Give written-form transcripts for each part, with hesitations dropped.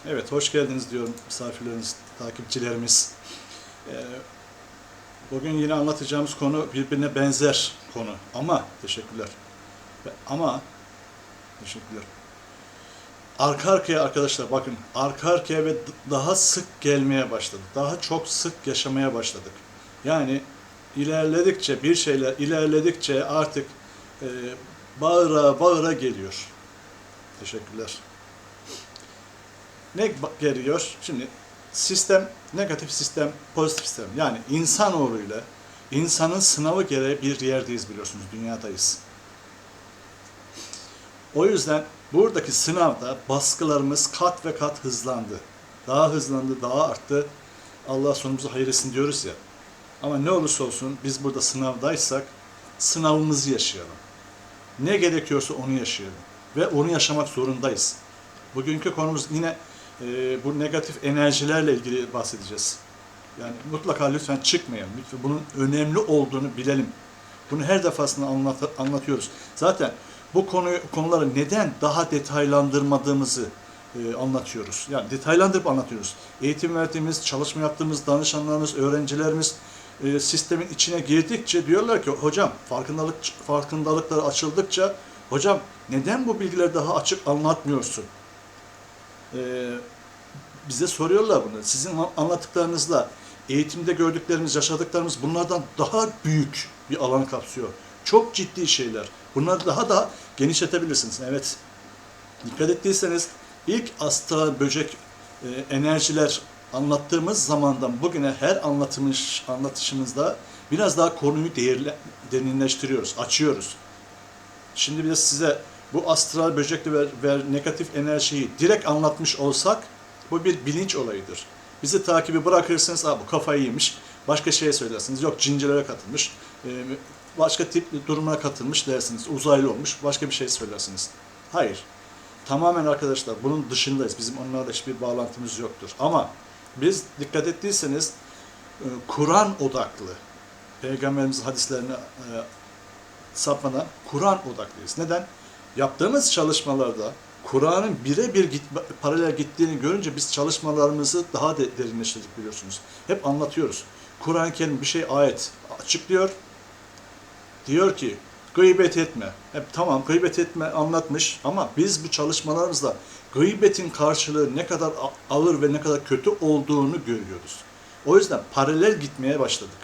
Evet, hoş geldiniz diyorum misafirlerimiz, takipçilerimiz. Bugün yine anlatacağımız konu birbirine benzer konu. Teşekkürler. Ama, teşekkürler. Arka arkaya arkadaşlar bakın, arka arkaya ve daha sık gelmeye başladık. Daha çok sık yaşamaya başladık. Yani ilerledikçe, bir şeyler ilerledikçe artık e, bağıra bağıra geliyor. Teşekkürler. Ne geliyor? Şimdi sistem, negatif sistem, pozitif sistem. Yani insanoğluyla insanın sınavı gereği bir yerdeyiz biliyorsunuz, dünyadayız. O yüzden buradaki sınavda baskılarımız kat ve kat hızlandı. Daha hızlandı, daha arttı. Allah sonumuzu hayır etsin diyoruz ya. Ama ne olursa olsun biz burada sınavdaysak sınavımızı yaşayalım. Ne gerekiyorsa onu yaşayalım. Ve onu yaşamak zorundayız. Bugünkü konumuz yine bu negatif enerjilerle ilgili bahsedeceğiz. Yani mutlaka lütfen çıkmayalım. Lütfen bunun önemli olduğunu bilelim. Bunu her defasında anlatıyoruz. Zaten bu konuları neden daha detaylandırmadığımızı anlatıyoruz. Yani detaylandırıp anlatıyoruz. Eğitim verdiğimiz, çalışma yaptığımız danışanlarımız, öğrencilerimiz sistemin içine girdikçe diyorlar ki hocam farkındalıklar açıldıkça hocam neden bu bilgileri daha açık anlatmıyorsun? Bize soruyorlar bunu. Sizin anlattıklarınızla eğitimde gördüklerimiz, yaşadıklarımız bunlardan daha büyük bir alan kapsıyor. Çok ciddi şeyler. Bunları daha genişletebilirsiniz. Evet. Dikkat ettiyseniz ilk astral böcek enerjiler anlattığımız zamandan bugüne her anlatışımızda biraz daha konuyu derinleştiriyoruz, açıyoruz. Şimdi biz size bu astral böcekli ve negatif enerjiyi direkt anlatmış olsak bu bir bilinç olayıdır. Bizi takibi bırakırsınız, bu kafayı yemiş, başka şey söylersiniz. Yok cincilere katılmış, başka tip durumuna katılmış dersiniz. Uzaylı olmuş, başka bir şey söylersiniz. Hayır. Tamamen arkadaşlar bunun dışındayız. Bizim onlarla hiçbir bağlantımız yoktur. Ama biz dikkat ettiyseniz Kur'an odaklı, Peygamberimizin hadislerine sapmadan Kur'an odaklıyız. Neden? Yaptığımız çalışmalarda Kur'an'ın birebir paralel gittiğini görünce biz çalışmalarımızı daha derinleştirdik biliyorsunuz. Hep anlatıyoruz. Kur'an-ı Kerim bir şey ayet açıklıyor. Diyor ki gıybet etme. Hep tamam gıybet etme anlatmış ama biz bu çalışmalarımızda gıybetin karşılığı ne kadar ağır ve ne kadar kötü olduğunu görüyoruz. O yüzden paralel gitmeye başladık.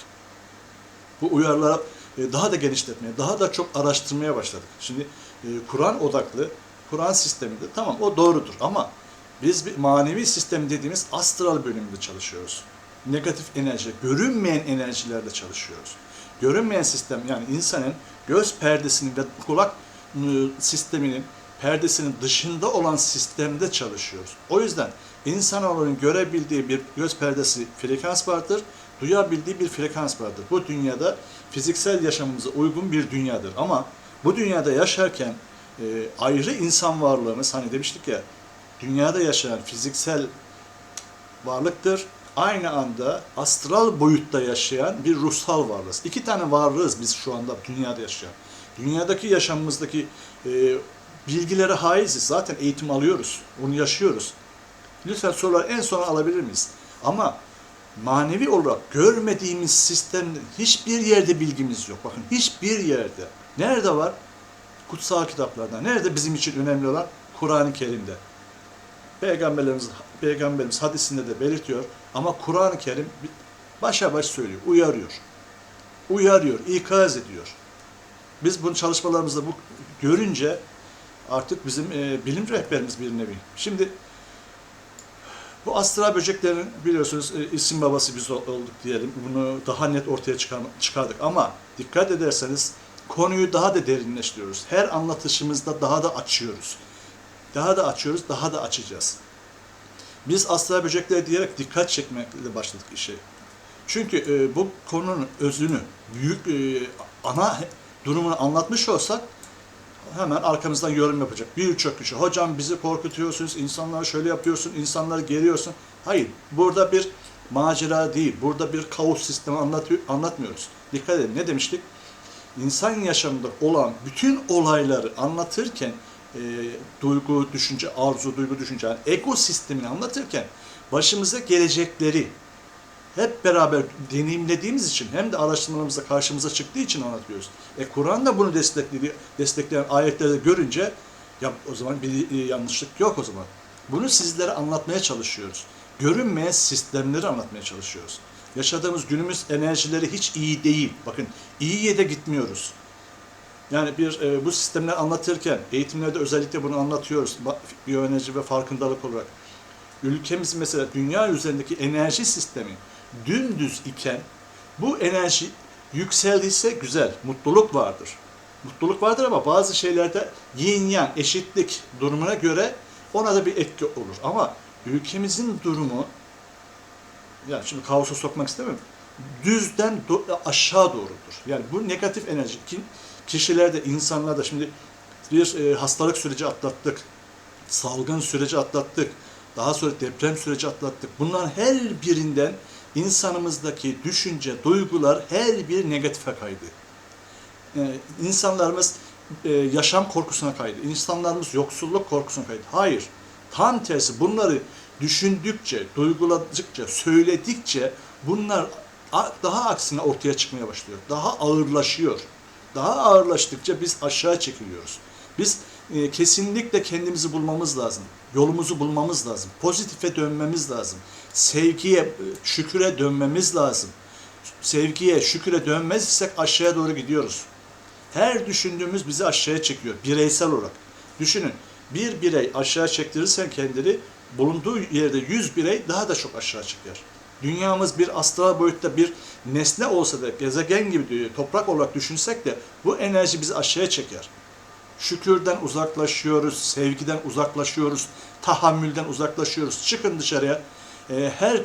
Bu uyarıları daha da genişletmeye, daha da çok araştırmaya başladık. Şimdi Kur'an odaklı, Kur'an sisteminde tamam o doğrudur ama biz bir manevi sistem dediğimiz astral bölümünde çalışıyoruz. Negatif enerji, görünmeyen enerjilerde çalışıyoruz. Görünmeyen sistem yani insanın göz perdesinin ve kulak sisteminin perdesinin dışında olan sistemde çalışıyoruz. O yüzden insanoğlunun görebildiği bir göz perdesi frekans vardır, duyabildiği bir frekans vardır. Bu dünyada fiziksel yaşamımıza uygun bir dünyadır. Ama bu dünyada yaşarken ayrı insan varlığımız, hani demiştik ya, dünyada yaşayan fiziksel varlıktır. Aynı anda astral boyutta yaşayan bir ruhsal varlığız. İki tane varlığız biz şu anda dünyada yaşayan. Dünyadaki yaşamımızdaki bilgilere haiziz. Zaten eğitim alıyoruz. Onu yaşıyoruz. Lütfen soruları en sona alabilir miyiz? Ama manevi olarak görmediğimiz sistemde hiçbir yerde bilgimiz yok. Bakın hiçbir yerde. Nerede var? Kutsal kitaplarda. Nerede bizim için önemli olan? Kur'an-ı Kerim'de. Peygamberimiz hadisinde de belirtiyor. Ama Kur'an-ı Kerim başa baş söylüyor, uyarıyor. Uyarıyor, ikaz ediyor. Biz bunu çalışmalarımızda görünce artık bizim bilim rehberimiz bir nevi. Şimdi bu astral böceklerin biliyorsunuz isim babası biz olduk diyelim. Bunu daha net ortaya çıkardık ama dikkat ederseniz konuyu daha da derinleştiriyoruz. Her anlatışımızda daha da açıyoruz. Daha da açıyoruz, daha da açacağız. Biz astral böcekler diyerek dikkat çekmekle başladık işe. Çünkü bu konunun özünü, büyük ana durumunu anlatmış olsak hemen arkamızdan yorum yapacak. Birçok kişi, hocam bizi korkutuyorsunuz, insanları şöyle yapıyorsun, insanları geriyorsun. Hayır, burada bir macera değil, burada bir kaos sistemi anlatmıyoruz. Dikkat edin, ne demiştik? İnsan yaşamında olan bütün olayları anlatırken duygu, düşünce, arzu, duygu, düşünce, yani ekosistemini anlatırken başımıza gelecekleri hep beraber deneyimlediğimiz için hem de araştırmalarımızda karşımıza çıktığı için anlatıyoruz. Kur'an da bunu destekleyen ayetleri görünce ya o zaman bir yanlışlık yok o zaman. Bunu sizlere anlatmaya çalışıyoruz. Görünmeyen sistemleri anlatmaya çalışıyoruz. Yaşadığımız günümüz enerjileri hiç iyi değil. Bakın iyiye de gitmiyoruz. Yani bu sistemleri anlatırken eğitimlerde özellikle bunu anlatıyoruz. Biyoenerji ve farkındalık olarak. Ülkemiz mesela dünya üzerindeki enerji sistemi dümdüz iken bu enerji yükseldiyse güzel, mutluluk vardır. Mutluluk vardır ama bazı şeylerde yin yang, eşitlik durumuna göre ona da bir etki olur. Ama ülkemizin durumu, yani şimdi kaosa sokmak istemiyorum, düzden aşağı doğrudur. Yani bu negatif enerji kişilerde, insanlarda şimdi bir hastalık süreci atlattık, salgın süreci atlattık, daha sonra deprem süreci atlattık. Bunların her birinden insanımızdaki düşünce, duygular her bir negatife kaydı. İnsanlarımız yaşam korkusuna kaydı. İnsanlarımız yoksulluk korkusuna kaydı. Hayır. Tam tersi bunları düşündükçe, duyguladıkça, söyledikçe bunlar daha aksine ortaya çıkmaya başlıyor. Daha ağırlaşıyor. Daha ağırlaştıkça biz aşağı çekiliyoruz. Biz kesinlikle kendimizi bulmamız lazım. Yolumuzu bulmamız lazım. Pozitife dönmemiz lazım. Sevgiye, şüküre dönmemiz lazım. Sevgiye, şüküre dönmez isek aşağıya doğru gidiyoruz. Her düşündüğümüz bizi aşağıya çekiyor. Bireysel olarak. Düşünün. Bir birey aşağı çektirirsen kendini, bulunduğu yerde 100 birey daha da çok aşağı çeker. Dünyamız bir astral boyutta bir nesne olsa da, gezegen gibi diyor, toprak olarak düşünsek de bu enerji bizi aşağıya çeker. Şükürden uzaklaşıyoruz, sevgiden uzaklaşıyoruz, tahammülden uzaklaşıyoruz. Çıkın dışarıya, her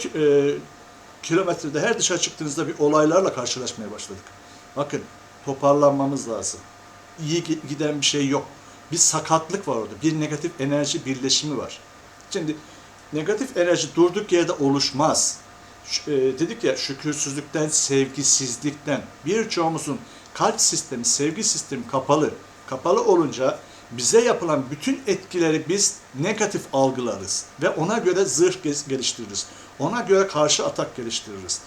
kilometrede, her dışarı çıktığınızda bir olaylarla karşılaşmaya başladık. Bakın, toparlanmamız lazım. İyi giden bir şey yok. Bir sakatlık var orada, bir negatif enerji birleşimi var. Şimdi negatif enerji durduk yerde oluşmaz. Dedik ya, şükürsüzlükten, sevgisizlikten, birçoğumuzun kalp sistemi, sevgi sistemi kapalı. Kapalı olunca bize yapılan bütün etkileri biz negatif algılarız ve ona göre zırh geliştiririz. Ona göre karşı atak geliştiririz.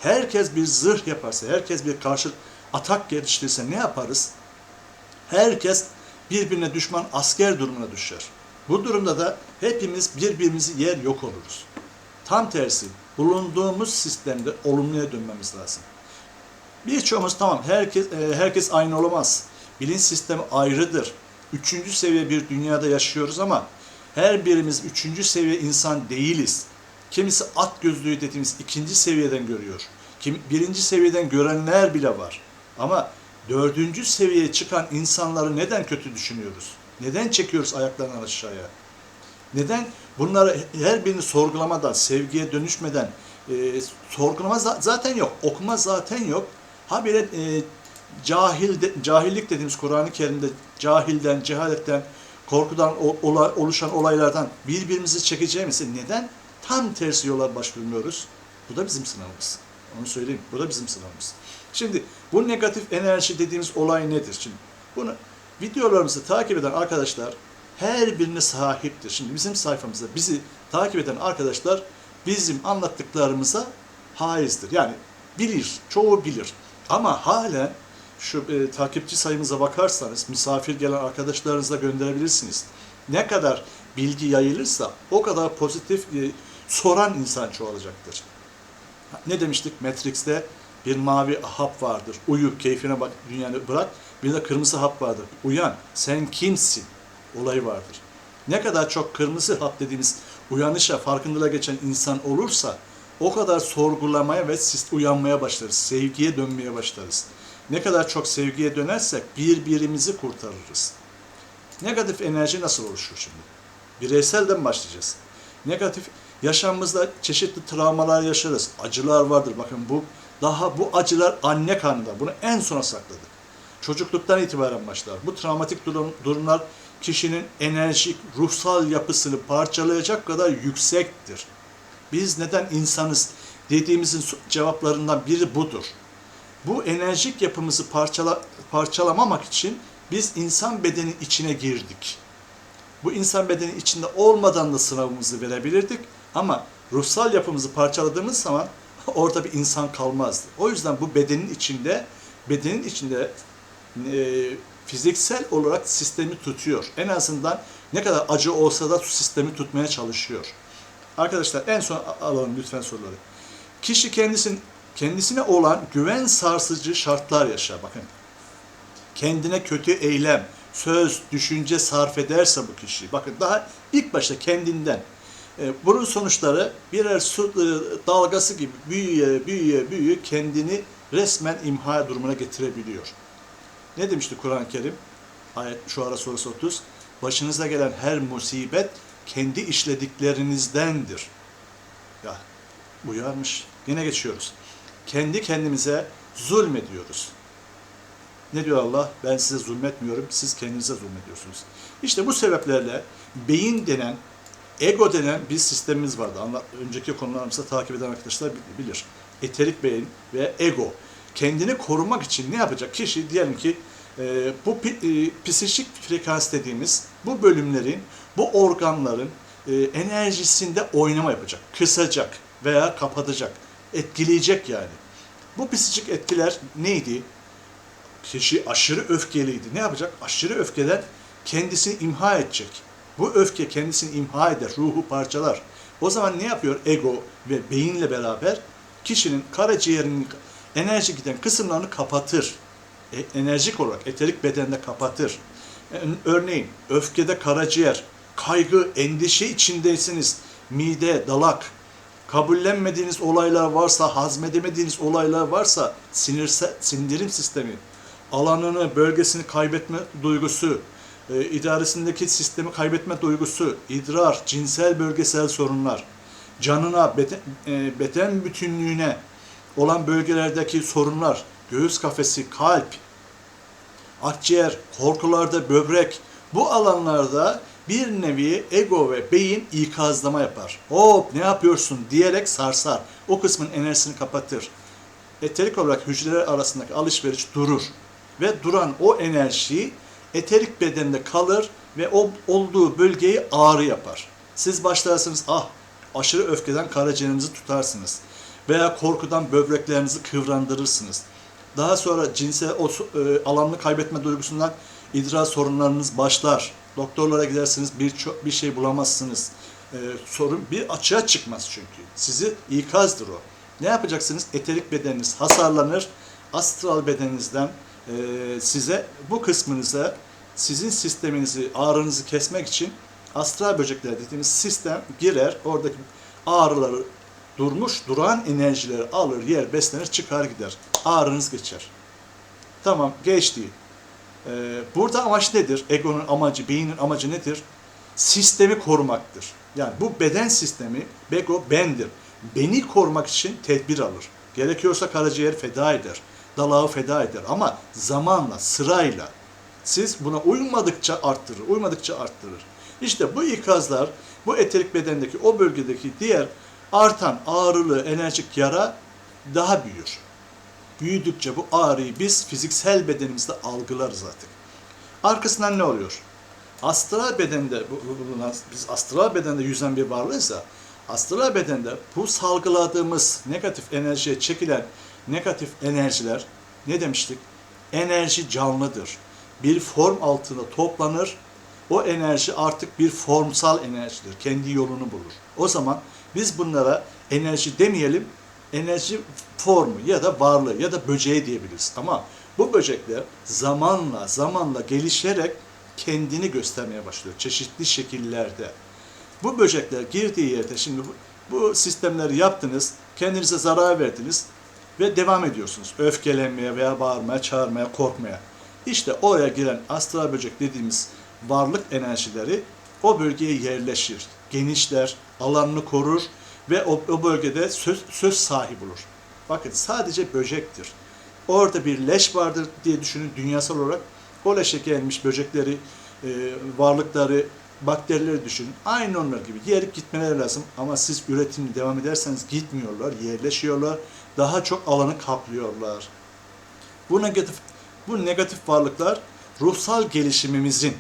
Herkes bir zırh yaparsa, herkes bir karşı atak geliştirirse ne yaparız? Herkes birbirine düşman asker durumuna düşer. Bu durumda da hepimiz birbirimizi yer yok oluruz. Tam tersi, bulunduğumuz sistemde olumluya dönmemiz lazım. Birçoğumuz tamam, herkes aynı olamaz. Bilinç sistemi ayrıdır. 3. seviye bir dünyada yaşıyoruz ama her birimiz 3. seviye insan değiliz. Kimisi at gözlüğü dediğimiz 2. seviyeden görüyor. 1. seviyeden görenler bile var. Ama 4. seviyeye çıkan insanları neden kötü düşünüyoruz? Neden çekiyoruz ayaklarından aşağıya? Neden bunları her birini sorgulamadan, sevgiye dönüşmeden, sorgulama zaten yok, okuma zaten yok. Habire cahillik dediğimiz Kur'an-ı Kerim'de cahilden, cehaletten, korkudan oluşan olaylardan birbirimizi çekeceğimiz neden tam tersi yola başvurmuyoruz? Bu da bizim sınavımız. Onu söyleyeyim. Bu da bizim sınavımız. Şimdi bu negatif enerji dediğimiz olay nedir? Şimdi bunu videolarımızı takip eden arkadaşlar her birine sahiptir. Şimdi bizim sayfamızda bizi takip eden arkadaşlar bizim anlattıklarımıza haizdir. Yani bilir, çoğu bilir. Ama halen şu takipçi sayımıza bakarsanız misafir gelen arkadaşlarınızla gönderebilirsiniz. Ne kadar bilgi yayılırsa o kadar pozitif soran insan çoğalacaktır. Ne demiştik? Matrix'te bir mavi hap vardır. Uyu, keyfine bak, dünyanı bırak. Bir de kırmızı hap vardır. Uyan, sen kimsin? Olayı vardır. Ne kadar çok kırmızı hap dediğimiz uyanışa, farkındalığa geçen insan olursa o kadar sorgulamaya ve uyanmaya başlarız. Sevgiye dönmeye başlarız. Ne kadar çok sevgiye dönersek birbirimizi kurtarırız. Negatif enerji nasıl oluşur şimdi? Bireyselden başlayacağız. Negatif yaşamımızda çeşitli travmalar yaşarız. Acılar vardır. Bakın bu acılar anne karnında. Bunu en sona sakladık. Çocukluktan itibaren başlar. Bu travmatik durumlar kişinin enerjik, ruhsal yapısını parçalayacak kadar yüksektir. Biz neden insanız dediğimizin cevaplarından biri budur. Bu enerjik yapımızı parçalamamak için Biz insan bedeni içine girdik. Bu insan bedeni içinde olmadan da sınavımızı verebilirdik ama ruhsal yapımızı parçaladığımız zaman orada bir insan kalmazdı. O yüzden bu bedenin içinde fiziksel olarak sistemi tutuyor. En azından ne kadar acı olsa da sistemi tutmaya çalışıyor. Arkadaşlar en son alalım lütfen soruları. Kişi kendisine olan güven sarsıcı şartlar yaşar. Bakın. Kendine kötü eylem, söz, düşünce sarf ederse bu kişi, bakın daha ilk başta kendinden, bunun sonuçları birer su dalgası gibi büyüye kendini resmen imha durumuna getirebiliyor. Ne demişti Kur'an-ı Kerim? Ayet Şuara Suresi 30. Başınıza gelen her musibet kendi işlediklerinizdendir. Ya uyarmış. Yine geçiyoruz. Kendi kendimize zulmediyoruz. Ne diyor Allah? Ben size zulmetmiyorum, siz kendinize zulmediyorsunuz. İşte bu sebeplerle beyin denen, ego denen bir sistemimiz vardı. Önceki konularımızda takip eden arkadaşlar bilir. Eterik beyin ve ego. Kendini korumak için ne yapacak? Kişi diyelim ki bu psikik frekans dediğimiz bu bölümlerin, bu organların enerjisinde oynama yapacak. Kısacak veya kapatacak. Etkileyecek yani. Bu psikik etkiler neydi? Kişi aşırı öfkeliydi. Ne yapacak? Aşırı öfkeden kendisini imha edecek. Bu öfke kendisini imha eder, ruhu parçalar. O zaman ne yapıyor ego ve beyinle beraber? Kişinin karaciğerinin enerji giden kısımlarını kapatır. Enerjik olarak eterik bedende kapatır. Örneğin öfkede karaciğer, kaygı, endişe içindeysiniz. Mide, dalak, kabullenmediğiniz olaylar varsa, hazmedemediğiniz olaylar varsa sindirim sistemi, alanını, bölgesini kaybetme duygusu, idaresindeki sistemi kaybetme duygusu, idrar, cinsel bölgesel sorunlar, canına, beden bütünlüğüne olan bölgelerdeki sorunlar, göğüs kafesi, kalp, akciğer, korkularda böbrek, bu alanlarda bir nevi ego ve beyin ikazlama yapar. Hop ne yapıyorsun diyerek sarsar. O kısmın enerjisini kapatır. Eterik olarak hücreler arasındaki alışveriş durur. Ve duran o enerji eterik bedende kalır ve o olduğu bölgeyi ağrı yapar. Siz başlarsınız aşırı öfkeden karaciğerinizi tutarsınız. Veya korkudan böbreklerinizi kıvrandırırsınız. Daha sonra cinsel alanını kaybetme duygusundan idrar sorunlarınız başlar. Doktorlara gidersiniz bir şey bulamazsınız. Sorun bir açığa çıkmaz çünkü. Sizi ikazdır o. Ne yapacaksınız? Eterik bedeniniz hasarlanır. Astral bedeninizden size bu kısmınıza sizin sisteminizi, ağrınızı kesmek için astral böcekler dediğimiz sistem girer. Oradaki ağrıları duran enerjileri alır, yer, beslenir, çıkar gider. Ağrınız geçer. Tamam, geçti. Burada amaç nedir? Egonun amacı, beynin amacı nedir? Sistemi korumaktır. Yani bu beden sistemi, ego bendir. Beni korumak için tedbir alır. Gerekiyorsa karaciğer feda eder, dalağı feda eder ama zamanla, sırayla. Siz buna uymadıkça arttırır. İşte bu ikazlar, bu eterik bedendeki, o bölgedeki diğer artan ağrılı, enerjik yara daha büyür. Büyüdükçe bu ağrıyı biz fiziksel bedenimizde algılarız artık. Arkasından ne oluyor? Astral bedende, biz astral bedende yüzen bir varlığıysa, astral bedende bu salgıladığımız negatif enerjiye çekilen negatif enerjiler, ne demiştik? Enerji canlıdır. Bir form altında toplanır, o enerji artık bir formsal enerjidir. Kendi yolunu bulur. O zaman biz bunlara enerji demeyelim, enerji formu ya da varlığı ya da böceği diyebiliriz. Ama bu böcekler zamanla gelişerek kendini göstermeye başlıyor çeşitli şekillerde. Bu böcekler girdiği yerde şimdi bu sistemleri yaptınız, kendinize zarar verdiniz ve devam ediyorsunuz. Öfkelenmeye veya bağırmaya, çağırmaya, korkmaya. İşte oraya giren astral böcek dediğimiz varlık enerjileri o bölgeye yerleşir, genişler, alanını korur ve o bölgede söz sahibi olur. Bakın sadece böcektir. Orada bir leş vardır diye düşünün dünyasal olarak. O leşe gelmiş böcekleri, varlıkları, bakterileri düşünün. Aynı onlar gibi yerip gitmeleri lazım. Ama siz üretimine devam ederseniz gitmiyorlar, yerleşiyorlar. Daha çok alanı kaplıyorlar. Bu negatif varlıklar ruhsal gelişimimizin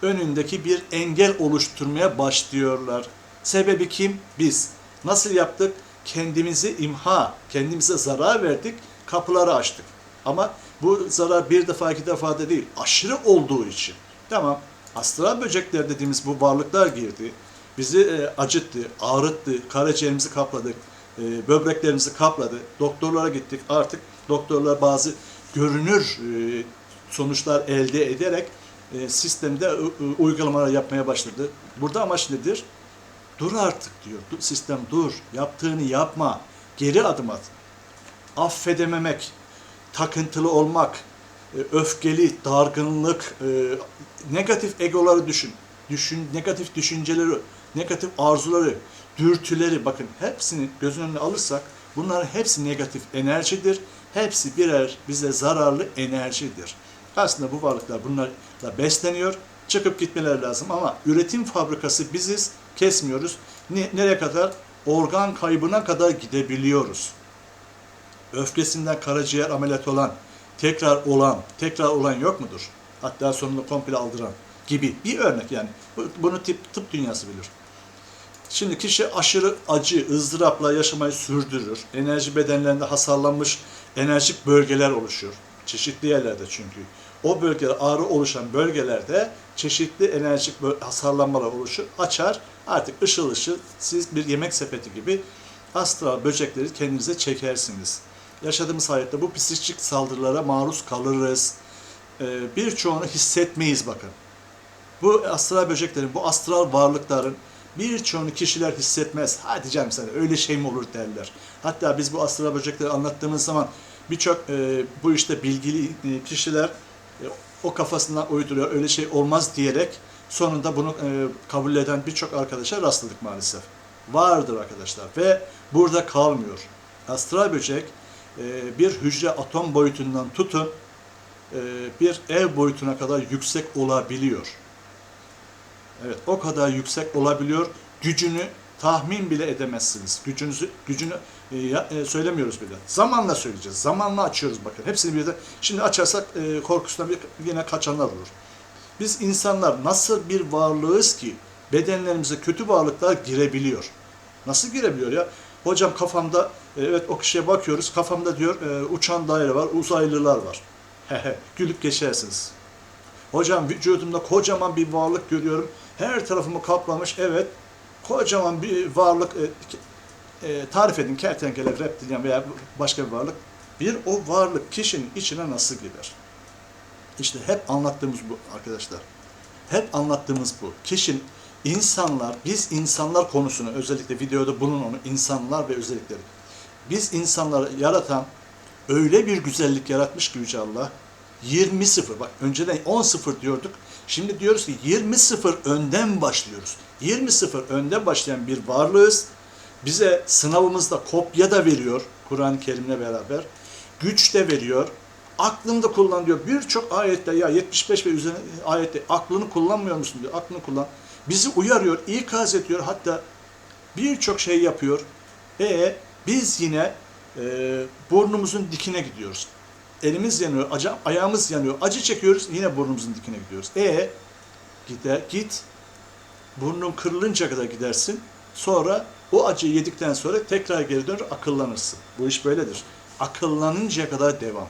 önündeki bir engel oluşturmaya başlıyorlar. Sebebi kim? Biz. Nasıl yaptık? Kendimizi imha, kendimize zarar verdik, kapıları açtık. Ama bu zarar bir defa, iki defa da değil, aşırı olduğu için. Tamam, astral böcekler dediğimiz bu varlıklar girdi, bizi acıttı, ağrıttı, karaciğerimizi kapladı, böbreklerimizi kapladı, doktorlara gittik. Artık doktorlar bazı görünür sonuçlar elde ederek sistemde uygulamalar yapmaya başladı. Burada amaç nedir? Dur artık diyor. Sistem dur. Yaptığını yapma. Geri adım at. Affedememek, takıntılı olmak, öfkeli, dargınlık, negatif egoları negatif düşünceleri, negatif arzuları, dürtüleri, bakın hepsini göz önüne alırsak bunların hepsi negatif enerjidir. Hepsi birer bize zararlı enerjidir. Aslında bu varlıklar bunlarla besleniyor. Çıkıp gitmeleri lazım ama üretim fabrikası biziz, kesmiyoruz. Nereye kadar? Organ kaybına kadar gidebiliyoruz. Öfkesinden karaciğer ameliyatı olan, tekrar olan yok mudur? Hatta sonunda komple aldıran gibi bir örnek yani. Bunu tıp dünyası bilir. Şimdi kişi aşırı acı, ızdırapla yaşamayı sürdürür. Enerji bedenlerinde hasarlanmış enerjik bölgeler oluşuyor. Çeşitli yerlerde çünkü. O bölgeler, ağrı oluşan bölgelerde çeşitli enerjik hasarlanmalar oluşur. Açar, artık ışıl ışıl siz bir yemek sepeti gibi astral böcekleri kendinize çekersiniz. Yaşadığımız hayatta bu psikik saldırılara maruz kalırız. Birçoğunu hissetmeyiz bakın. Bu astral böceklerin, bu astral varlıkların birçoğunu kişiler hissetmez. Hadi canım sen öyle şey mi olur derler. Hatta biz bu astral böcekleri anlattığımız zaman birçok bu işte bilgili kişiler o kafasından uyduruyor, öyle şey olmaz diyerek sonunda bunu kabul eden birçok arkadaşa rastladık maalesef. Vardır arkadaşlar ve burada kalmıyor. Astral böcek bir hücre atom boyutundan tutun bir ev boyutuna kadar yüksek olabiliyor. Evet, o kadar yüksek olabiliyor. Gücünü tahmin bile edemezsiniz. Gücünü söylemiyoruz bile. Zamanla söyleyeceğiz. Zamanla açıyoruz bakın. Hepsini birden. Şimdi açarsak korkusundan yine kaçanlar olur. Biz insanlar nasıl bir varlığız ki bedenlerimize kötü varlıklar girebiliyor? Nasıl girebiliyor ya? Hocam kafamda, evet o kişiye bakıyoruz, kafamda diyor uçan daire var, uzaylılar var. Gülüp geçersiniz. Hocam vücudumda kocaman bir varlık görüyorum. Her tarafımı kaplamış. Evet, kocaman bir varlık. Tarif edin, kertenkele, reptilyan veya başka bir varlık. Bir o varlık kişinin içine nasıl girer? İşte hep anlattığımız bu arkadaşlar. Hep anlattığımız bu. Biz insanlar konusunu, özellikle videoda bunun onu, insanlar ve özellikleri. Biz insanları yaratan öyle bir güzellik yaratmış ki Yüce Allah, 20-0, bak önceden 10-0 diyorduk, şimdi diyoruz ki 20-0 önden başlıyoruz. 20-0 önden başlayan bir varlığız. Bize sınavımızda kopya da veriyor, Kur'an-ı Kerim'le beraber. Güç de veriyor. Aklını da kullan diyor. Birçok ayette ya 75 ve üzerine ayette aklını kullanmıyor musun diyor. Aklını kullan. Bizi uyarıyor, ikaz ediyor. Hatta birçok şey yapıyor. Biz yine burnumuzun dikine gidiyoruz. Elimiz yanıyor, ayağımız yanıyor, acı çekiyoruz, yine burnumuzun dikine gidiyoruz. Git, burnun kırılınca kadar gidersin, sonra o acıyı yedikten sonra tekrar geri dönür, akıllanırsın. Bu iş böyledir. Akıllanıncaya kadar devam.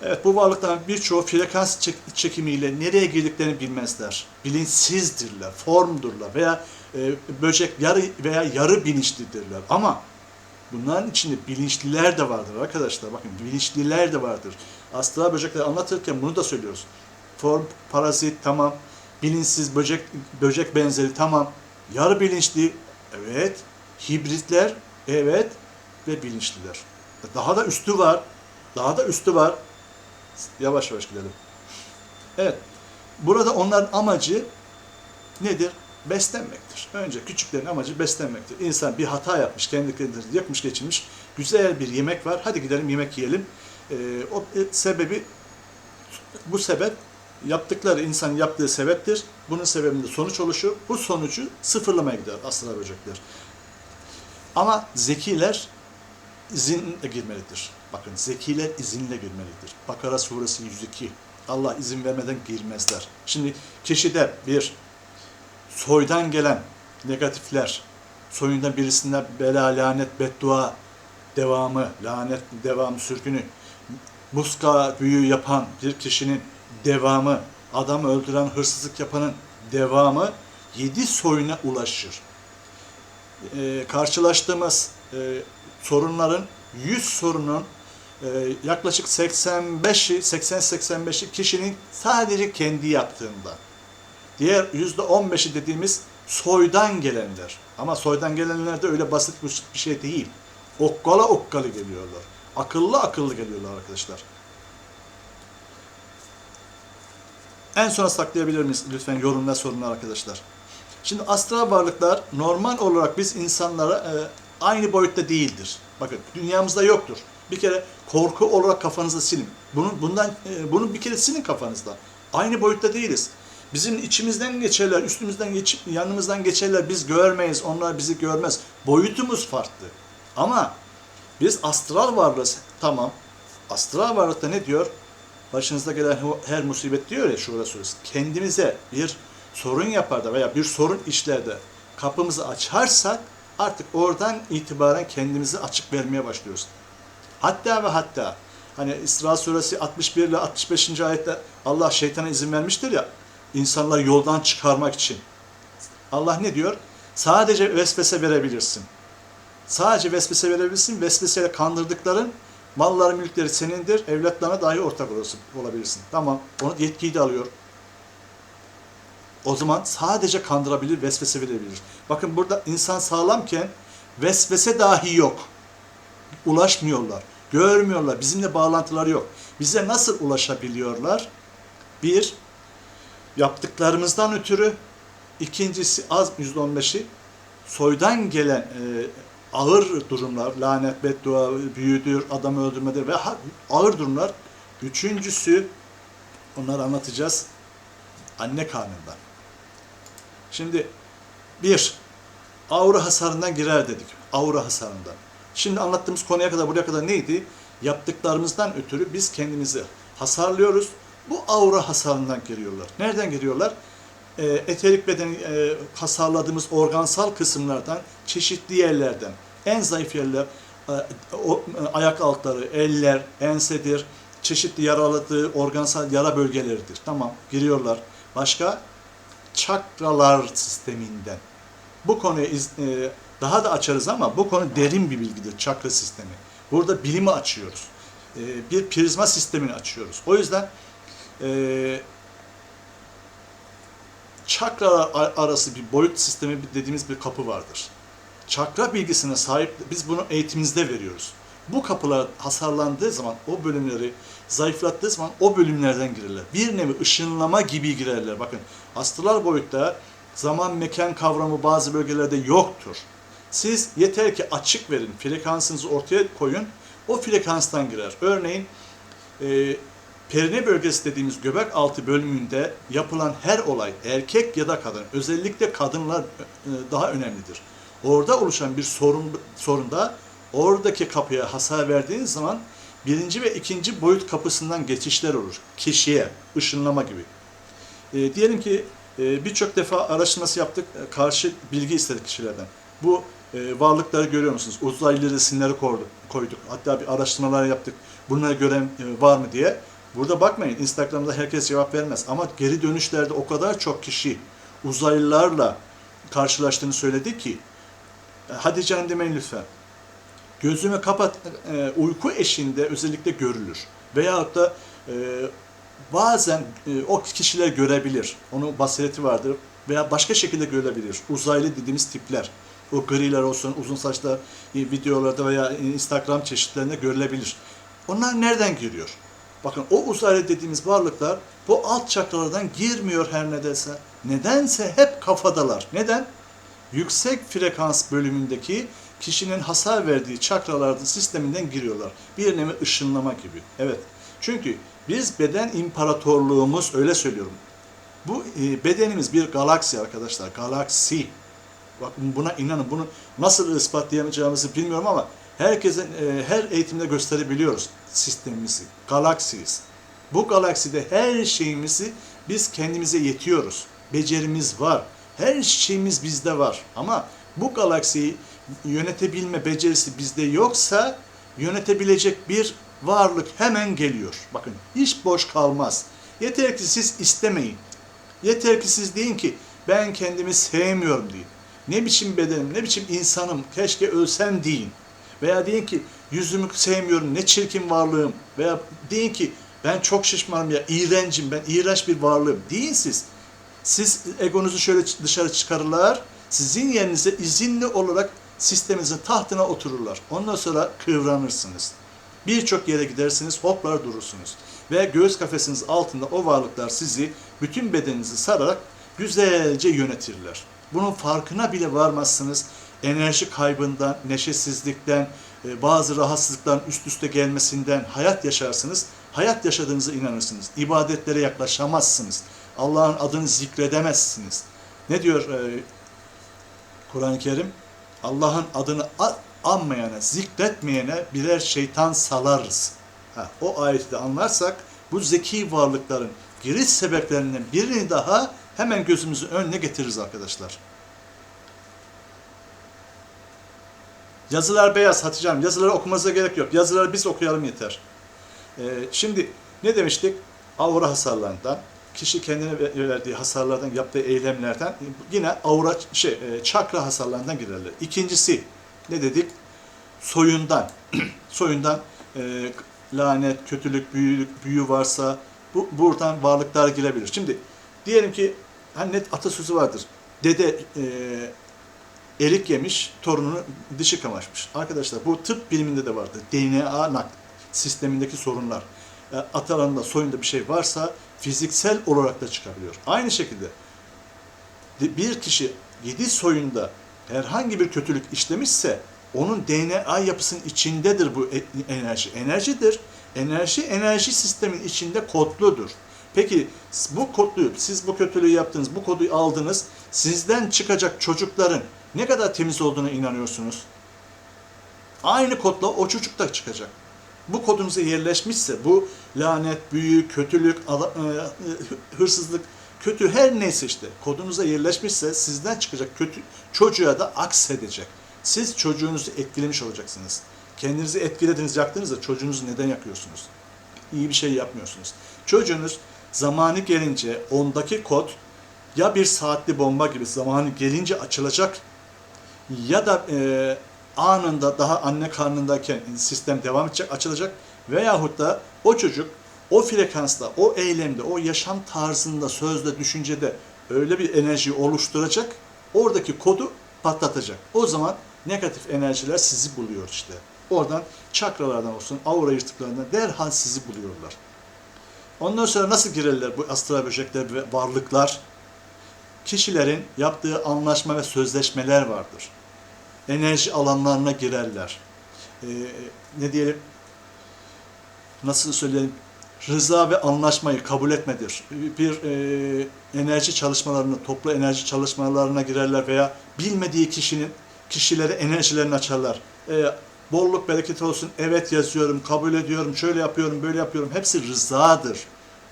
Evet, bu varlıkların birçoğu frekans çekimiyle nereye girdiklerini bilmezler. Bilinçsizdirler, formdurlar veya böcek yarı bilinçlidirler. Ama bunların içinde bilinçliler de vardır arkadaşlar. Bakın bilinçliler de vardır. Astral böcekleri anlatırken bunu da söylüyoruz. Form, parazit tamam. Bilinçsiz böcek benzeri tamam. Yarı bilinçli evet. Hibritler evet. Ve bilinçliler. Daha da üstü var. Yavaş yavaş gidelim. Evet. Burada onların amacı nedir? Beslenmektir. Önce küçüklerin amacı beslenmektir. İnsan bir hata yapmış, kendi kendini yakmış geçirmiş. Güzel bir yemek var. Hadi gidelim yemek yiyelim. Bu sebep insanın yaptığı sebeptir. Bunun sebebinde sonuç oluşur. Bu sonucu sıfırlamaya gider astral böcekler. Ama zekiler izinle girmelidir. Bakın zekiler izinle girmelidir. Bakara suresi 102. Allah izin vermeden girmezler. Şimdi kişide bir soydan gelen negatifler, soyundan birisinde bela, lanet, beddua devamı, lanet devamı, sürgünü, muska büyü yapan bir kişinin devamı, adam öldüren, hırsızlık yapanın devamı 7 soyuna ulaşır. Karşılaştığımız sorunların 100 sorunun yaklaşık 80-85'i kişinin sadece kendi yaptığında. Diğer %15'i dediğimiz soydan gelenler. Ama soydan gelenler de öyle basit bir şey değil. Okkalı geliyorlar. Akıllı geliyorlar arkadaşlar. En sona saklayabilir miyiz lütfen yorum ve sorunlar arkadaşlar? Şimdi astral varlıklar normal olarak biz insanlara aynı boyutta değildir. Bakın dünyamızda yoktur. Bir kere korku olarak kafanızda silin. Bunu bir kere silin kafanızda. Aynı boyutta değiliz. Bizim içimizden geçerler, üstümüzden geçip yanımızdan geçerler. Biz görmeyiz, onlar bizi görmez. Boyutumuz farklı. Ama biz astral varlığız. Tamam. Astral varlıkta ne diyor? Başınızda gelen her musibet diyor ya Şura suresi. Kendimize bir sorun yapar da veya bir sorun işlerde kapımızı açarsak artık oradan itibaren kendimizi açık vermeye başlıyoruz. Hatta ve hatta hani İsra suresi 61 ile 65. ayette Allah şeytana izin vermiştir ya insanları yoldan çıkarmak için. Allah ne diyor? Sadece vesvese verebilirsin. Sadece vesvese verebilirsin. Vesveseyle kandırdıkların malları, mülkleri senindir. Evlatlarına dahi ortak olabilirsin. Tamam. Onu yetkiyi de alıyor. O zaman sadece kandırabilir, vesvese verebilir. Bakın burada insan sağlamken vesvese dahi yok. Ulaşmıyorlar. Görmüyorlar. Bizimle bağlantıları yok. Bize nasıl ulaşabiliyorlar? Bir, yaptıklarımızdan ötürü. İkincisi az %15'i soydan gelen ağır durumlar, lanet, beddua, büyüdür, adamı öldürmedir ve ağır durumlar. Üçüncüsü, onları anlatacağız, anne karnından. Şimdi bir, aura hasarından girer dedik. Aura hasarından. Şimdi anlattığımız konuya kadar, buraya kadar neydi? Yaptıklarımızdan ötürü biz kendimizi hasarlıyoruz. Bu aura hasarından giriyorlar. Nereden giriyorlar? Eterik bedeni hasarladığımız organsal kısımlardan, çeşitli yerlerden, en zayıf yerler, ayak altları, eller, ensedir, çeşitli yaraladığı organsal yara bölgeleridir. Tamam, giriyorlar. Başka? Çakralar sisteminden. Bu konuyu daha da açarız ama bu konu derin bir bilgidir, çakra sistemi. Burada bilimi açıyoruz. Bir prizma sistemini açıyoruz. O yüzden çakralar arası bir boyut sistemi dediğimiz bir kapı vardır. Çakra bilgisine sahip, biz bunu eğitimimizde veriyoruz. Bu kapılar hasarlandığı zaman, o bölümleri zayıflattığı zaman o bölümlerden girerler. Bir nevi ışınlama gibi girerler. Bakın astral boyutta zaman mekan kavramı bazı bölgelerde yoktur. Siz yeter ki açık verin, frekansınızı ortaya koyun, o frekanstan girer. Örneğin perine bölgesi dediğimiz göbek altı bölümünde yapılan her olay, erkek ya da kadın, özellikle kadınlar daha önemlidir. Orada oluşan bir sorunda oradaki kapıya hasar verdiğiniz zaman birinci ve ikinci boyut kapısından geçişler olur. Kişiye, ışınlama gibi. Diyelim ki birçok defa araştırması yaptık, karşı bilgi istedik kişilerden. Bu varlıkları görüyor musunuz? Uzaylı resimleri koyduk. Hatta bir araştırmalar yaptık. Bunları gören var mı diye. Burada bakmayın, Instagram'da herkes cevap vermez. Ama geri dönüşlerde o kadar çok kişi uzaylılarla karşılaştığını söyledi ki, hadi canım demeyin lütfen. Gözümü kapat, uyku eşiğinde özellikle görülür. Veyahut da bazen o kişiler görebilir. Onun basireti vardır. Veya başka şekilde görebilir. Uzaylı dediğimiz tipler. O griler olsun, uzun saçlı videolarda veya Instagram çeşitlerinde görülebilir. Onlar nereden giriyor? Bakın o uzaylı dediğimiz varlıklar bu alt çakralardan girmiyor her nedense. Nedense hep kafadalar. Neden? Yüksek frekans bölümündeki kişinin hasar verdiği çakraların sisteminden giriyorlar. Bir nevi ışınlama gibi. Evet. Çünkü biz beden imparatorluğumuz, öyle söylüyorum. Bu bedenimiz bir galaksi arkadaşlar. Galaksi. Bakın buna inanın. Bunu nasıl ispatlayamayacağımızı bilmiyorum ama Herkesin her eğitimde gösterebiliyoruz sistemimizi. Galaksiyiz. Bu galakside her şeyimizi biz kendimize yetiyoruz. Becerimiz var. Her şeyimiz bizde var. Ama bu galaksiyi yönetebilme becerisi bizde yoksa yönetebilecek bir varlık hemen geliyor. Bakın hiç boş kalmaz. Yeter ki siz istemeyin. Yeter ki siz deyin ki ben kendimi sevmiyorum deyin. Ne biçim bedenim, ne biçim insanım, keşke ölsem deyin. Veya deyin ki yüzümü sevmiyorum, ne çirkin varlığım. Veya deyin ki ben çok şişmanım ya, iğrencim, ben iğrenç bir varlığım. Deyin siz. Siz egonuzu şöyle dışarı çıkarırlar, sizin yerinize izinli olarak sisteminizin tahtına otururlar. Ondan sonra kıvranırsınız. Birçok yere gidersiniz, hoplar durursunuz. Ve göğüs kafesiniz altında o varlıklar sizi, bütün bedeninizi sararak güzelce yönetirler. Bunun farkına bile varmazsınız. Enerji kaybından, neşesizlikten, bazı rahatsızlıkların üst üste gelmesinden hayat yaşarsınız. Hayat yaşadığınıza inanırsınız. İbadetlere yaklaşamazsınız. Allah'ın adını zikredemezsiniz. Ne diyor Kur'an-ı Kerim? Allah'ın adını anmayana, zikretmeyene birer şeytan salarız. O ayeti de anlarsak bu zeki varlıkların giriş sebeplerinden birini daha hemen gözümüzün önüne getiririz arkadaşlar. Yazılar beyaz Hatice Hanım. Yazıları okumanıza gerek yok. Yazıları biz okuyalım yeter. Şimdi ne demiştik? Aura hasarlarından, kişi kendine verdiği hasarlardan, yaptığı eylemlerden yine aura çakra hasarlarından girerler. İkincisi ne dedik? Soyundan. Soyundan lanet, kötülük, büyü varsa buradan varlıklar girebilir. Şimdi diyelim ki hani net atasözü vardır. Dede erik yemiş, torununu dişi kamaşmış. Arkadaşlar bu tıp biliminde de vardır. DNA sistemindeki sorunlar. Atalarında, soyunda bir şey varsa fiziksel olarak da çıkabiliyor. Aynı şekilde bir kişi 7 soyunda herhangi bir kötülük işlemişse onun DNA yapısının içindedir bu enerji. Enerjidir. Enerji sistemin içinde kodludur. Peki bu kodluyu, siz bu kötülüğü yaptınız, bu kodu aldınız, sizden çıkacak çocukların ne kadar temiz olduğuna inanıyorsunuz? Aynı kodla o çocuk da çıkacak. Bu kodunuza yerleşmişse, bu lanet, büyü, kötülük, hırsızlık, kötü her neyse işte kodunuza yerleşmişse sizden çıkacak kötü çocuğa da aksedecek. Siz çocuğunuzu etkilemiş olacaksınız. Kendinizi etkilediniz, yaktınız da çocuğunuzu neden yakıyorsunuz? İyi bir şey yapmıyorsunuz. Çocuğunuz zamanı gelince ondaki kod ya bir saatli bomba gibi zamanı gelince açılacak ya da anında daha anne karnındayken sistem devam edecek, açılacak veyahut da o çocuk o frekansta, o eylemde, o yaşam tarzında, sözde, düşüncede öyle bir enerji oluşturacak, oradaki kodu patlatacak. O zaman negatif enerjiler sizi buluyor işte. Oradan çakralardan olsun, aura yırtıklarından derhal sizi buluyorlar. Ondan sonra nasıl girerler bu astral böcekler ve varlıklar? Kişilerin yaptığı anlaşma ve sözleşmeler vardır. Enerji alanlarına girerler. Ne diyelim, nasıl söyleyelim, rıza ve anlaşmayı kabul etmedir. Bir enerji çalışmalarına, toplu enerji çalışmalarına girerler veya bilmediği kişilere enerjilerini açarlar. Bolluk bereket olsun, evet yazıyorum, kabul ediyorum, şöyle yapıyorum, böyle yapıyorum. Hepsi rızadır.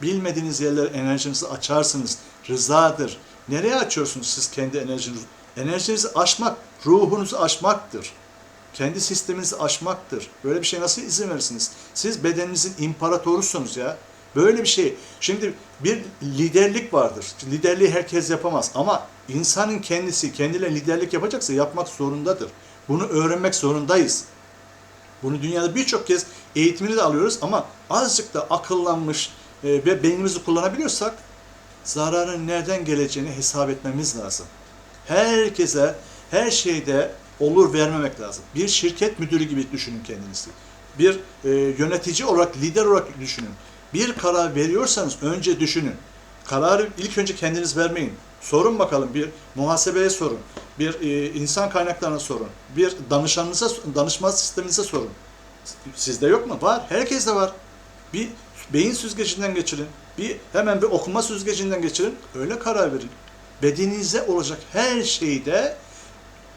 Bilmediğiniz yerlere enerjinizi açarsınız. Rızadır. Nereye açıyorsunuz siz kendi enerjinizi? Enerjinizi aşmak, ruhunuzu aşmaktır. Kendi sisteminizi aşmaktır. Böyle bir şey nasıl izin verirsiniz? Siz bedeninizin imparatorusunuz ya. Böyle bir şey. Şimdi bir liderlik vardır. Liderliği herkes yapamaz ama insanın kendisi kendiyle liderlik yapacaksa yapmak zorundadır. Bunu öğrenmek zorundayız. Bunu dünyada birçok kez eğitimini de alıyoruz ama azıcık da akıllanmış ve beynimizi kullanabiliyorsak zararın nereden geleceğini hesap etmemiz lazım. Herkese, her şeyde olur vermemek lazım. Bir şirket müdürü gibi düşünün kendinizi. Bir yönetici olarak, lider olarak düşünün. Bir karar veriyorsanız önce düşünün. Kararı ilk önce kendiniz vermeyin. Sorun bakalım, bir muhasebeye sorun. Bir insan kaynaklarına sorun. Bir danışanınıza, danışma sisteminize sorun. Sizde yok mu? Var. Herkeste var. Bir beyin süzgecinden geçirin. Hemen bir okuma süzgecinden geçirin. Öyle karar verin. Bedeninize olacak her şeyde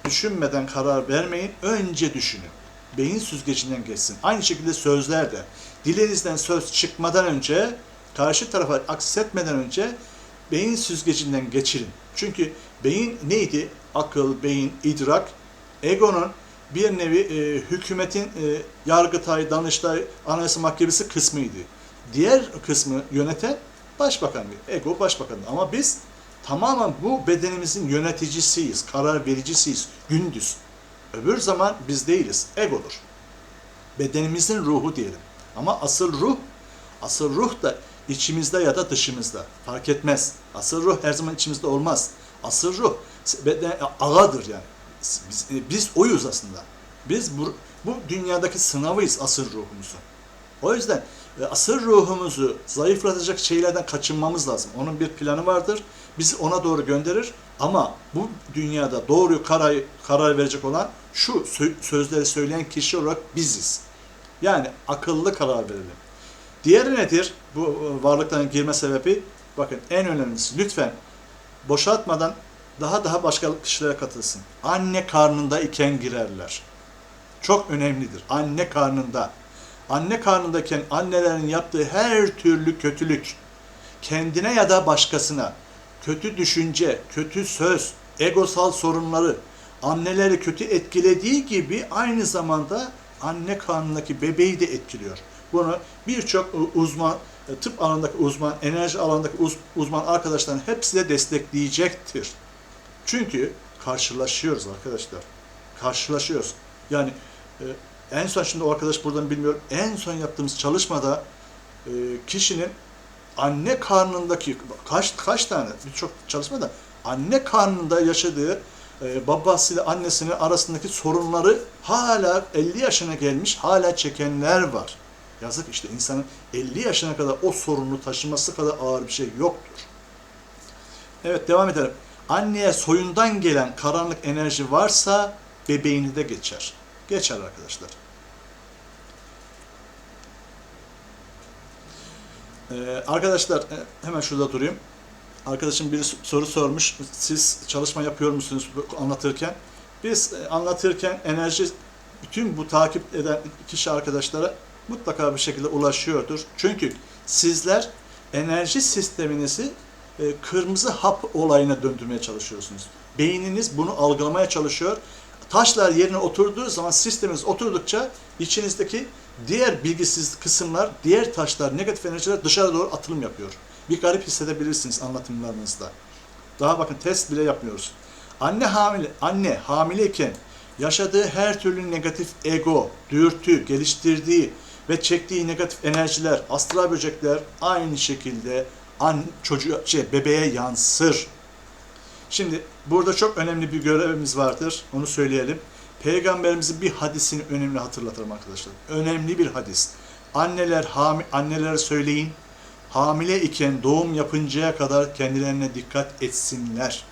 düşünmeden karar vermeyin. Önce düşünün. beyin süzgecinden geçsin. Aynı şekilde sözler de. Dilinizden söz çıkmadan önce, karşı tarafa aksetmeden önce beyin süzgecinden geçirin. Çünkü beyin neydi? Akıl, beyin, idrak, egonun bir nevi hükümetin Yargıtay, Danıştay, Anayasa Mahkemesi kısmıydı. Diğer kısmı yöneten başbakandı. Ego başbakandı. Ama biz tamamen bu bedenimizin yöneticisiyiz, karar vericisiyiz gündüz. Öbür zaman biz değiliz, egodur. Bedenimizin ruhu diyelim. Ama asıl ruh da içimizde ya da dışımızda. Fark etmez. Asıl ruh her zaman içimizde olmaz. Asıl ruh ağadır yani. Biz oyuz aslında. Biz bu dünyadaki sınavıyız asıl ruhumuzu. O yüzden asıl ruhumuzu zayıflatacak şeylerden kaçınmamız lazım. Onun bir planı vardır. Bizi ona doğru gönderir. Ama bu dünyada doğru karar verecek olan şu sözleri söyleyen kişi olarak biziz. Yani akıllı karar verelim. Diğeri nedir? Bu varlıkların girme sebebi, bakın en önemlisi, lütfen boşaltmadan daha başka kişilere katılsın. Anne karnında iken girerler. Çok önemlidir. Anne karnında. Anne karnındayken annelerin yaptığı her türlü kötülük, kendine ya da başkasına, kötü düşünce, kötü söz, egosal sorunları, anneleri kötü etkilediği gibi aynı zamanda anne karnındaki bebeği de etkiliyor. Bunu birçok uzman, tıp alanındaki uzman, enerji alanındaki uzman arkadaşların hepsi de destekleyecektir. Çünkü karşılaşıyoruz arkadaşlar. Karşılaşıyoruz. Yani en son, şimdi o arkadaş buradan bilmiyorum, en son yaptığımız çalışmada kişinin anne karnındaki kaç tane, birçok çalışmada anne karnında yaşadığı babasıyla annesinin arasındaki sorunları hala 50 yaşına gelmiş hala çekenler var. Yazık işte, insanın 50 yaşına kadar o sorunu taşıması kadar ağır bir şey yoktur. Evet, devam edelim. Anneye soyundan gelen karanlık enerji varsa bebeğini de geçer. Geçer arkadaşlar. Arkadaşlar hemen şurada durayım. Arkadaşım bir soru sormuş. Siz çalışma yapıyor musunuz anlatırken? Biz anlatırken enerji bütün bu takip eden kişi arkadaşlara mutlaka bir şekilde ulaşıyordur. Çünkü sizler enerji sisteminizi kırmızı hap olayına döndürmeye çalışıyorsunuz. Beyniniz bunu algılamaya çalışıyor. Taşlar yerine oturduğu zaman, sisteminiz oturdukça içinizdeki diğer bilgisiz kısımlar, diğer taşlar, negatif enerjiler dışarı doğru atılım yapıyor. Bir garip hissedebilirsiniz anlatımlarınızda. Daha bakın, test bile yapmıyoruz. Anne hamileyken yaşadığı her türlü negatif ego, dürtü, geliştirdiği ve çektiği negatif enerjiler, astral böcekler aynı şekilde bebeğe yansır. Şimdi burada çok önemli bir görevimiz vardır. Onu söyleyelim. Peygamberimizin bir hadisini önemli hatırlatırım arkadaşlar. Önemli bir hadis. Annelere söyleyin, hamile iken doğum yapıncaya kadar kendilerine dikkat etsinler.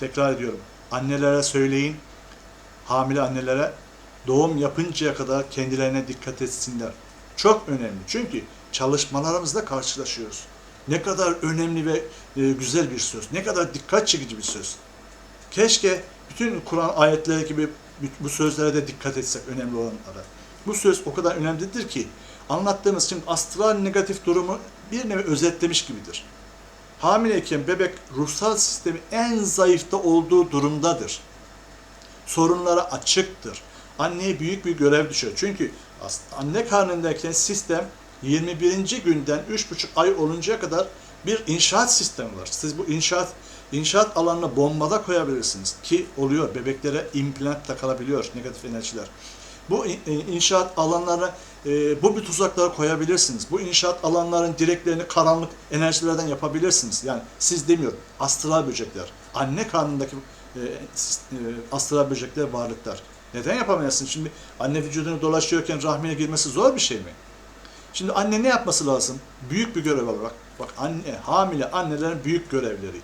Tekrar ediyorum. Annelere söyleyin, hamile annelere doğum yapıncaya kadar kendilerine dikkat etsinler. Çok önemli. Çünkü çalışmalarımızla karşılaşıyoruz. Ne kadar önemli ve güzel bir söz. Ne kadar dikkat çekici bir söz. Keşke bütün Kur'an ayetleri gibi bu sözlere de dikkat etsek, önemli olanlara. Bu söz o kadar önemlidir ki anlattığımız için astral negatif durumu bir nevi özetlemiş gibidir. Hamileyken bebek ruhsal sistemi en zayıfta olduğu durumdadır. Sorunlara açıktır. Anneye büyük bir görev düşüyor. Çünkü anne karnındayken sistem 21. günden 3,5 ay oluncaya kadar bir inşaat sistemi var. Siz bu inşaat alanına bombada koyabilirsiniz ki oluyor. Bebeklere implant takılabiliyor negatif enerjiler. Bu inşaat alanlarına bu bir tuzaklara koyabilirsiniz. Bu inşaat alanların direklerini karanlık enerjilerden yapabilirsiniz. Yani siz demiyorum, astral böcekler, anne karnındaki astral böcekler, varlıklar. Neden yapamazsın? Şimdi anne vücudunu dolaşıyorken rahmine girmesi zor bir şey mi? Şimdi anne ne yapması lazım? Büyük bir görev var. Bak hamile annelerin büyük görevleri.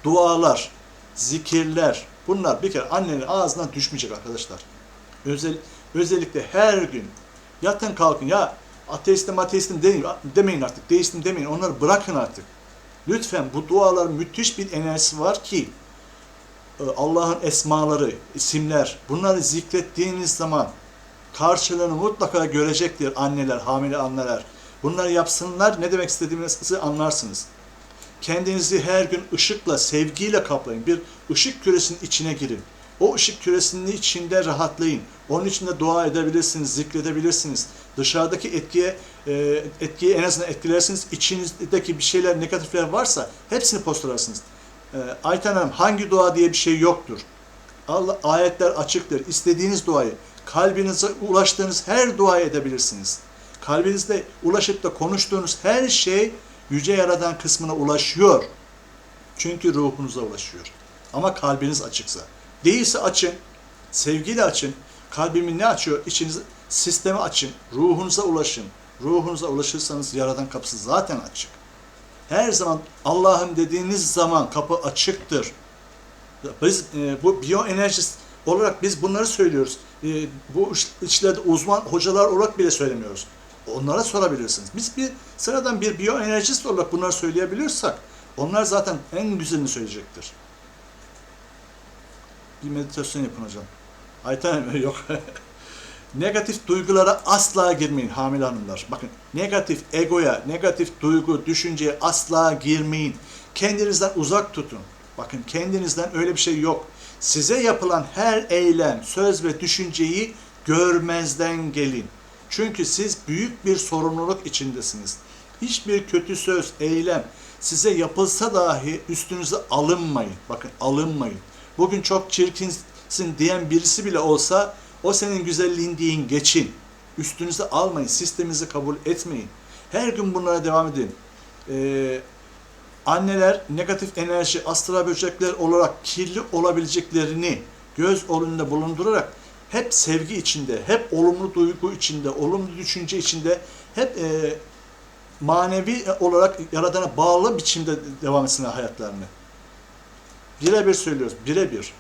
Dualar, zikirler, bunlar bir kere annenin ağzından düşmeyecek arkadaşlar. Özellikle her gün yatın kalkın, ya ateistim demeyin artık, deistim demeyin, onları bırakın artık. Lütfen, bu duaların müthiş bir enerjisi var ki Allah'ın esmaları, isimler, bunları zikrettiğiniz zaman karşılığını mutlaka görecektir anneler, hamile anneler. Bunları yapsınlar, ne demek istediğimizi anlarsınız. Kendinizi her gün ışıkla, sevgiyle kaplayın. Bir ışık küresinin içine girin. O ışık küresinin içinde rahatlayın. Onun içinde dua edebilirsiniz, zikredebilirsiniz. Dışarıdaki etkiyi en azından etkilersiniz. İçinizdeki bir şeyler, negatifler varsa hepsini postalarsınız. Ayten Hanım, hangi dua diye bir şey yoktur. Allah, ayetler açıktır. İstediğiniz duayı, kalbinize ulaştığınız her duayı edebilirsiniz. Kalbinizde ulaşıp da konuştuğunuz her şey Yüce Yaradan kısmına ulaşıyor. Çünkü ruhunuza ulaşıyor. Ama kalbiniz açıksa. Değilse açın, sevgiyle açın. Kalbimi ne açıyor? İçinizi, sistemi açın, ruhunuza ulaşın. Ruhunuza ulaşırsanız Yaradan kapısı zaten açık. Her zaman Allah'ım dediğiniz zaman kapı açıktır. Biz bu biyoenerjist olarak biz bunları söylüyoruz. Bu işlerde uzman hocalar olarak bile söylemiyoruz. Onlara sorabilirsiniz. Biz sıradan bir biyoenerjist olarak bunları söyleyebiliyorsak onlar zaten en güzelini söyleyecektir. Bir meditasyon yapın hocam. Ayten yok. Negatif duygulara asla girmeyin hamile hanımlar. Bakın, negatif egoya, negatif duygu, düşünceye asla girmeyin. Kendinizden uzak tutun. Bakın, kendinizden öyle bir şey yok. Size yapılan her eylem, söz ve düşünceyi görmezden gelin. Çünkü siz büyük bir sorumluluk içindesiniz. Hiçbir kötü söz, eylem size yapılsa dahi üstünüze alınmayın. Bakın, alınmayın. Bugün çok çirkinsin diyen birisi bile olsa o senin güzelliğin deyin, geçin. Üstünüze almayın, sisteminizi kabul etmeyin. Her gün bunlara devam edin. Anneler negatif enerji, astral böcekler olarak kirli olabileceklerini göz önünde bulundurarak hep sevgi içinde, hep olumlu duygu içinde, olumlu düşünce içinde, hep manevi olarak Yaradan'a bağlı biçimde devam etsinler hayatlarını. Birebir söylüyoruz, birebir.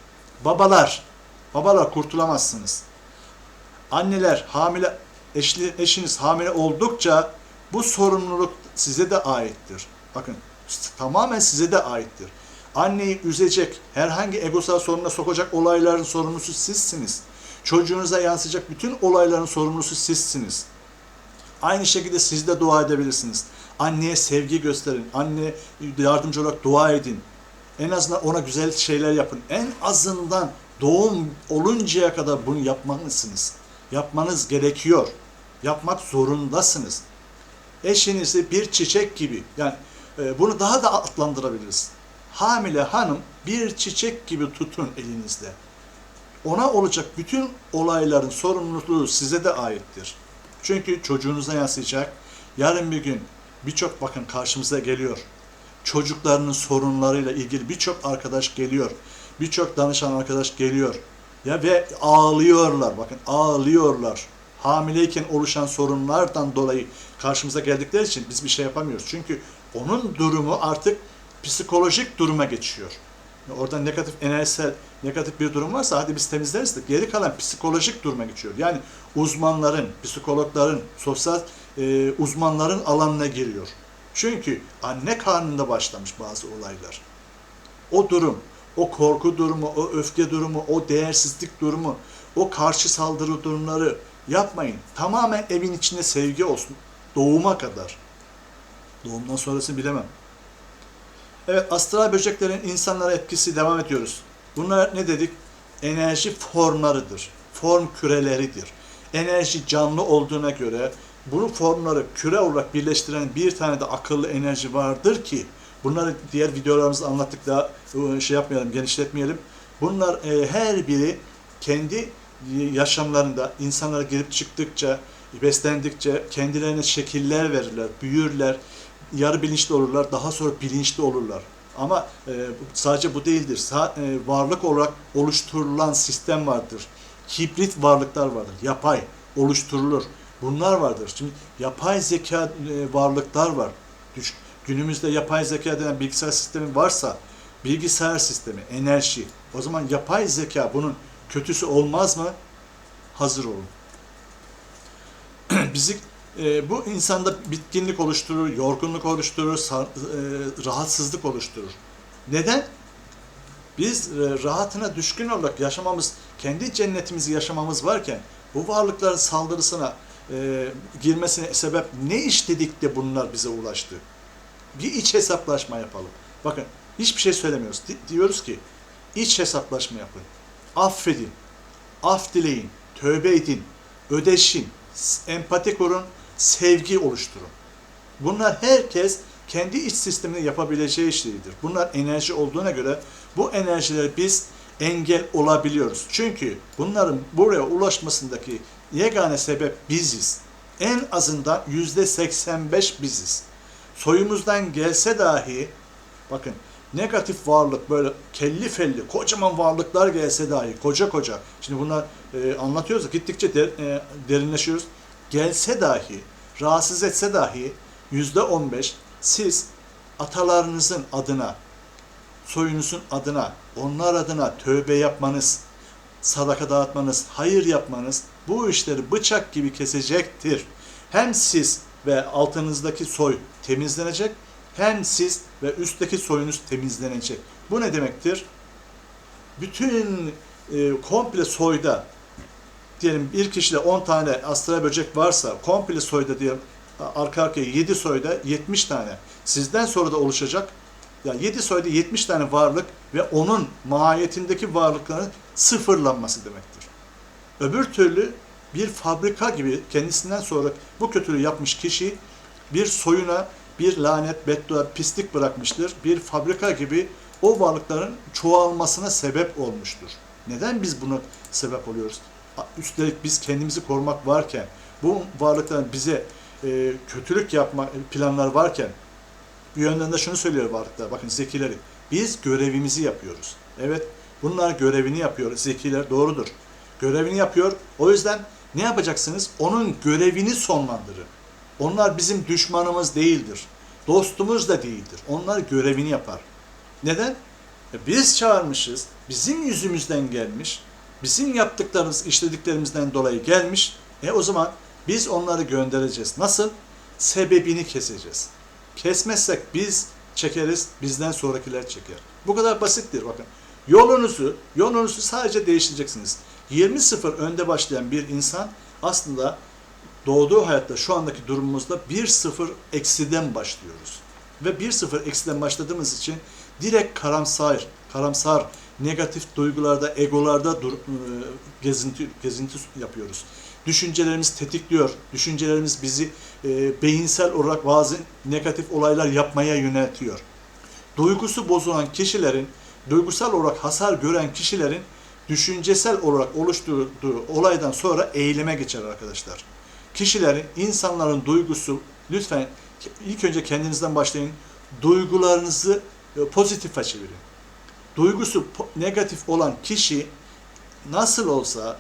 Babalar kurtulamazsınız. Anneler, hamile, eşiniz hamile oldukça bu sorumluluk size de aittir. Bakın, tamamen size de aittir. Anneyi üzecek, herhangi egosal sorununa sokacak olayların sorumlusu sizsiniz. Çocuğunuza yansıyacak bütün olayların sorumlusu sizsiniz. Aynı şekilde siz de dua edebilirsiniz. Anneye sevgi gösterin, anne yardımcı olarak dua edin. En azından ona güzel şeyler yapın. En azından doğum oluncaya kadar bunu yapmalısınız. Yapmanız gerekiyor. Yapmak zorundasınız. Eşinizi bir çiçek gibi, yani bunu daha da adlandırabiliriz. Hamile hanım bir çiçek gibi tutun elinizde. Ona olacak bütün olayların sorumluluğu size de aittir. Çünkü çocuğunuza yansıyacak. Yarın bir gün birçok, bakın karşımıza geliyor. Çocuklarının sorunlarıyla ilgili birçok arkadaş geliyor. Birçok danışan arkadaş geliyor. Ya ve ağlıyorlar. Bakın, ağlıyorlar. Hamileyken oluşan sorunlardan dolayı karşımıza geldikleri için biz bir şey yapamıyoruz. Çünkü onun durumu artık psikolojik duruma geçiyor. Orada negatif enerjisel, negatif bir durum varsa hadi biz temizleriz de geri kalan psikolojik duruma geçiyor. Yani uzmanların, psikologların, sosyal uzmanların alanına giriyor. Çünkü anne karnında başlamış bazı olaylar. O durum, o korku durumu, o öfke durumu, o değersizlik durumu, o karşı saldırı durumları yapmayın. Tamamen evin içinde sevgi olsun. Doğuma kadar. Doğumdan sonrasını bilemem. Evet, astral böceklerin insanlara etkisi devam ediyoruz. Bunlar ne dedik? Enerji formlarıdır. Form küreleridir. Enerji canlı olduğuna göre bu formları küre olarak birleştiren bir tane de akıllı enerji vardır ki bunları diğer videolarımızda anlattık, daha şey yapmayalım, genişletmeyelim. Bunlar her biri kendi yaşamlarında insanlara girip çıktıkça, beslendikçe kendilerine şekiller verirler, büyürler, yarı bilinçli olurlar, daha sonra bilinçli olurlar. Ama sadece bu değildir. Varlık olarak oluşturulan sistem vardır. Hibrit varlıklar vardır. Yapay oluşturulur. Bunlar vardır. Şimdi yapay zeka varlıklar var. Günümüzde yapay zeka denen bilgisayar sistemi varsa, bilgisayar sistemi, enerji, o zaman yapay zeka bunun kötüsü olmaz mı? Hazır olun. Bizi bu insanda bitkinlik oluşturur, yorgunluk oluşturur, rahatsızlık oluşturur. Neden? Biz rahatına düşkün olarak yaşamamız, kendi cennetimizi yaşamamız varken bu varlıkların saldırısına girmesine sebep ne işledik de bunlar bize ulaştı? Bir iç hesaplaşma yapalım. Bakın hiçbir şey söylemiyoruz. Diyoruz ki iç hesaplaşma yapın. Affedin. Af dileyin. Tövbe edin. Ödeşin. Empati kurun. Sevgi oluşturun. Bunlar herkes kendi iç sistemini yapabileceği şeydir. Bunlar enerji olduğuna göre bu enerjileri biz engel olabiliyoruz. Çünkü bunların buraya ulaşmasındaki yegane sebep biziz. En azından %85 biziz. Soyumuzdan gelse dahi, bakın negatif varlık böyle kelli felli kocaman varlıklar gelse dahi koca koca, şimdi bunlar anlatıyoruz gittikçe derinleşiyoruz. Gelse dahi, rahatsız etse dahi %15 siz atalarınızın adına, soyunuzun adına, onlar adına tövbe yapmanız, sadaka dağıtmanız, hayır yapmanız bu işleri bıçak gibi kesecektir. Hem siz ve altınızdaki soy temizlenecek, hem siz ve üstteki soyunuz temizlenecek. Bu ne demektir? Bütün komple soyda, diyelim bir kişide 10 tane astral böcek varsa, komple soyda diyelim arka arkaya 7 soyda 70 tane sizden sonra da oluşacak. Yani 7 soyda 70 tane varlık ve onun mahiyetindeki varlıkların sıfırlanması demektir. Öbür türlü bir fabrika gibi kendisinden sonra bu kötülüğü yapmış kişi bir soyuna bir lanet, beddua, pislik bırakmıştır. Bir fabrika gibi o varlıkların çoğalmasına sebep olmuştur. Neden biz buna sebep oluyoruz? Üstelik biz kendimizi korumak varken, bu varlıkların bize kötülük yapma planlar varken, bir yönden de şunu söylüyor varlıklar, bakın zekileri, biz görevimizi yapıyoruz. Evet, bunlar görevini yapıyor, zekiler doğrudur. Görevini yapıyor, o yüzden ne yapacaksınız? Onun görevini sonlandırın. Onlar bizim düşmanımız değildir. Dostumuz da değildir. Onlar görevini yapar. Neden? Biz çağırmışız, bizim yüzümüzden gelmiş, bizim yaptıklarımız, işlediklerimizden dolayı gelmiş. O zaman biz onları göndereceğiz. Nasıl? Sebebini keseceğiz. Kesmezsek biz çekeriz, bizden sonrakiler çeker. Bu kadar basittir bakın. Yolunuzu sadece değiştireceksiniz. 20-0 önde başlayan bir insan aslında doğduğu hayatta şu andaki durumumuzda 1-0 eksiden başlıyoruz. Ve 1-0 eksiden başladığımız için direkt karamsar, negatif duygularda, egolarda gezinti yapıyoruz. Düşüncelerimiz tetikliyor. Düşüncelerimiz bizi beyinsel olarak bazı negatif olaylar yapmaya yöneltiyor. Duygusu bozulan kişilerin, duygusal olarak hasar gören kişilerin düşüncesel olarak oluşturduğu olaydan sonra eyleme geçer arkadaşlar. Kişilerin, insanların duygusu, lütfen ilk önce kendinizden başlayın. Duygularınızı pozitife çevirin. Duygusu negatif olan kişi nasıl olsa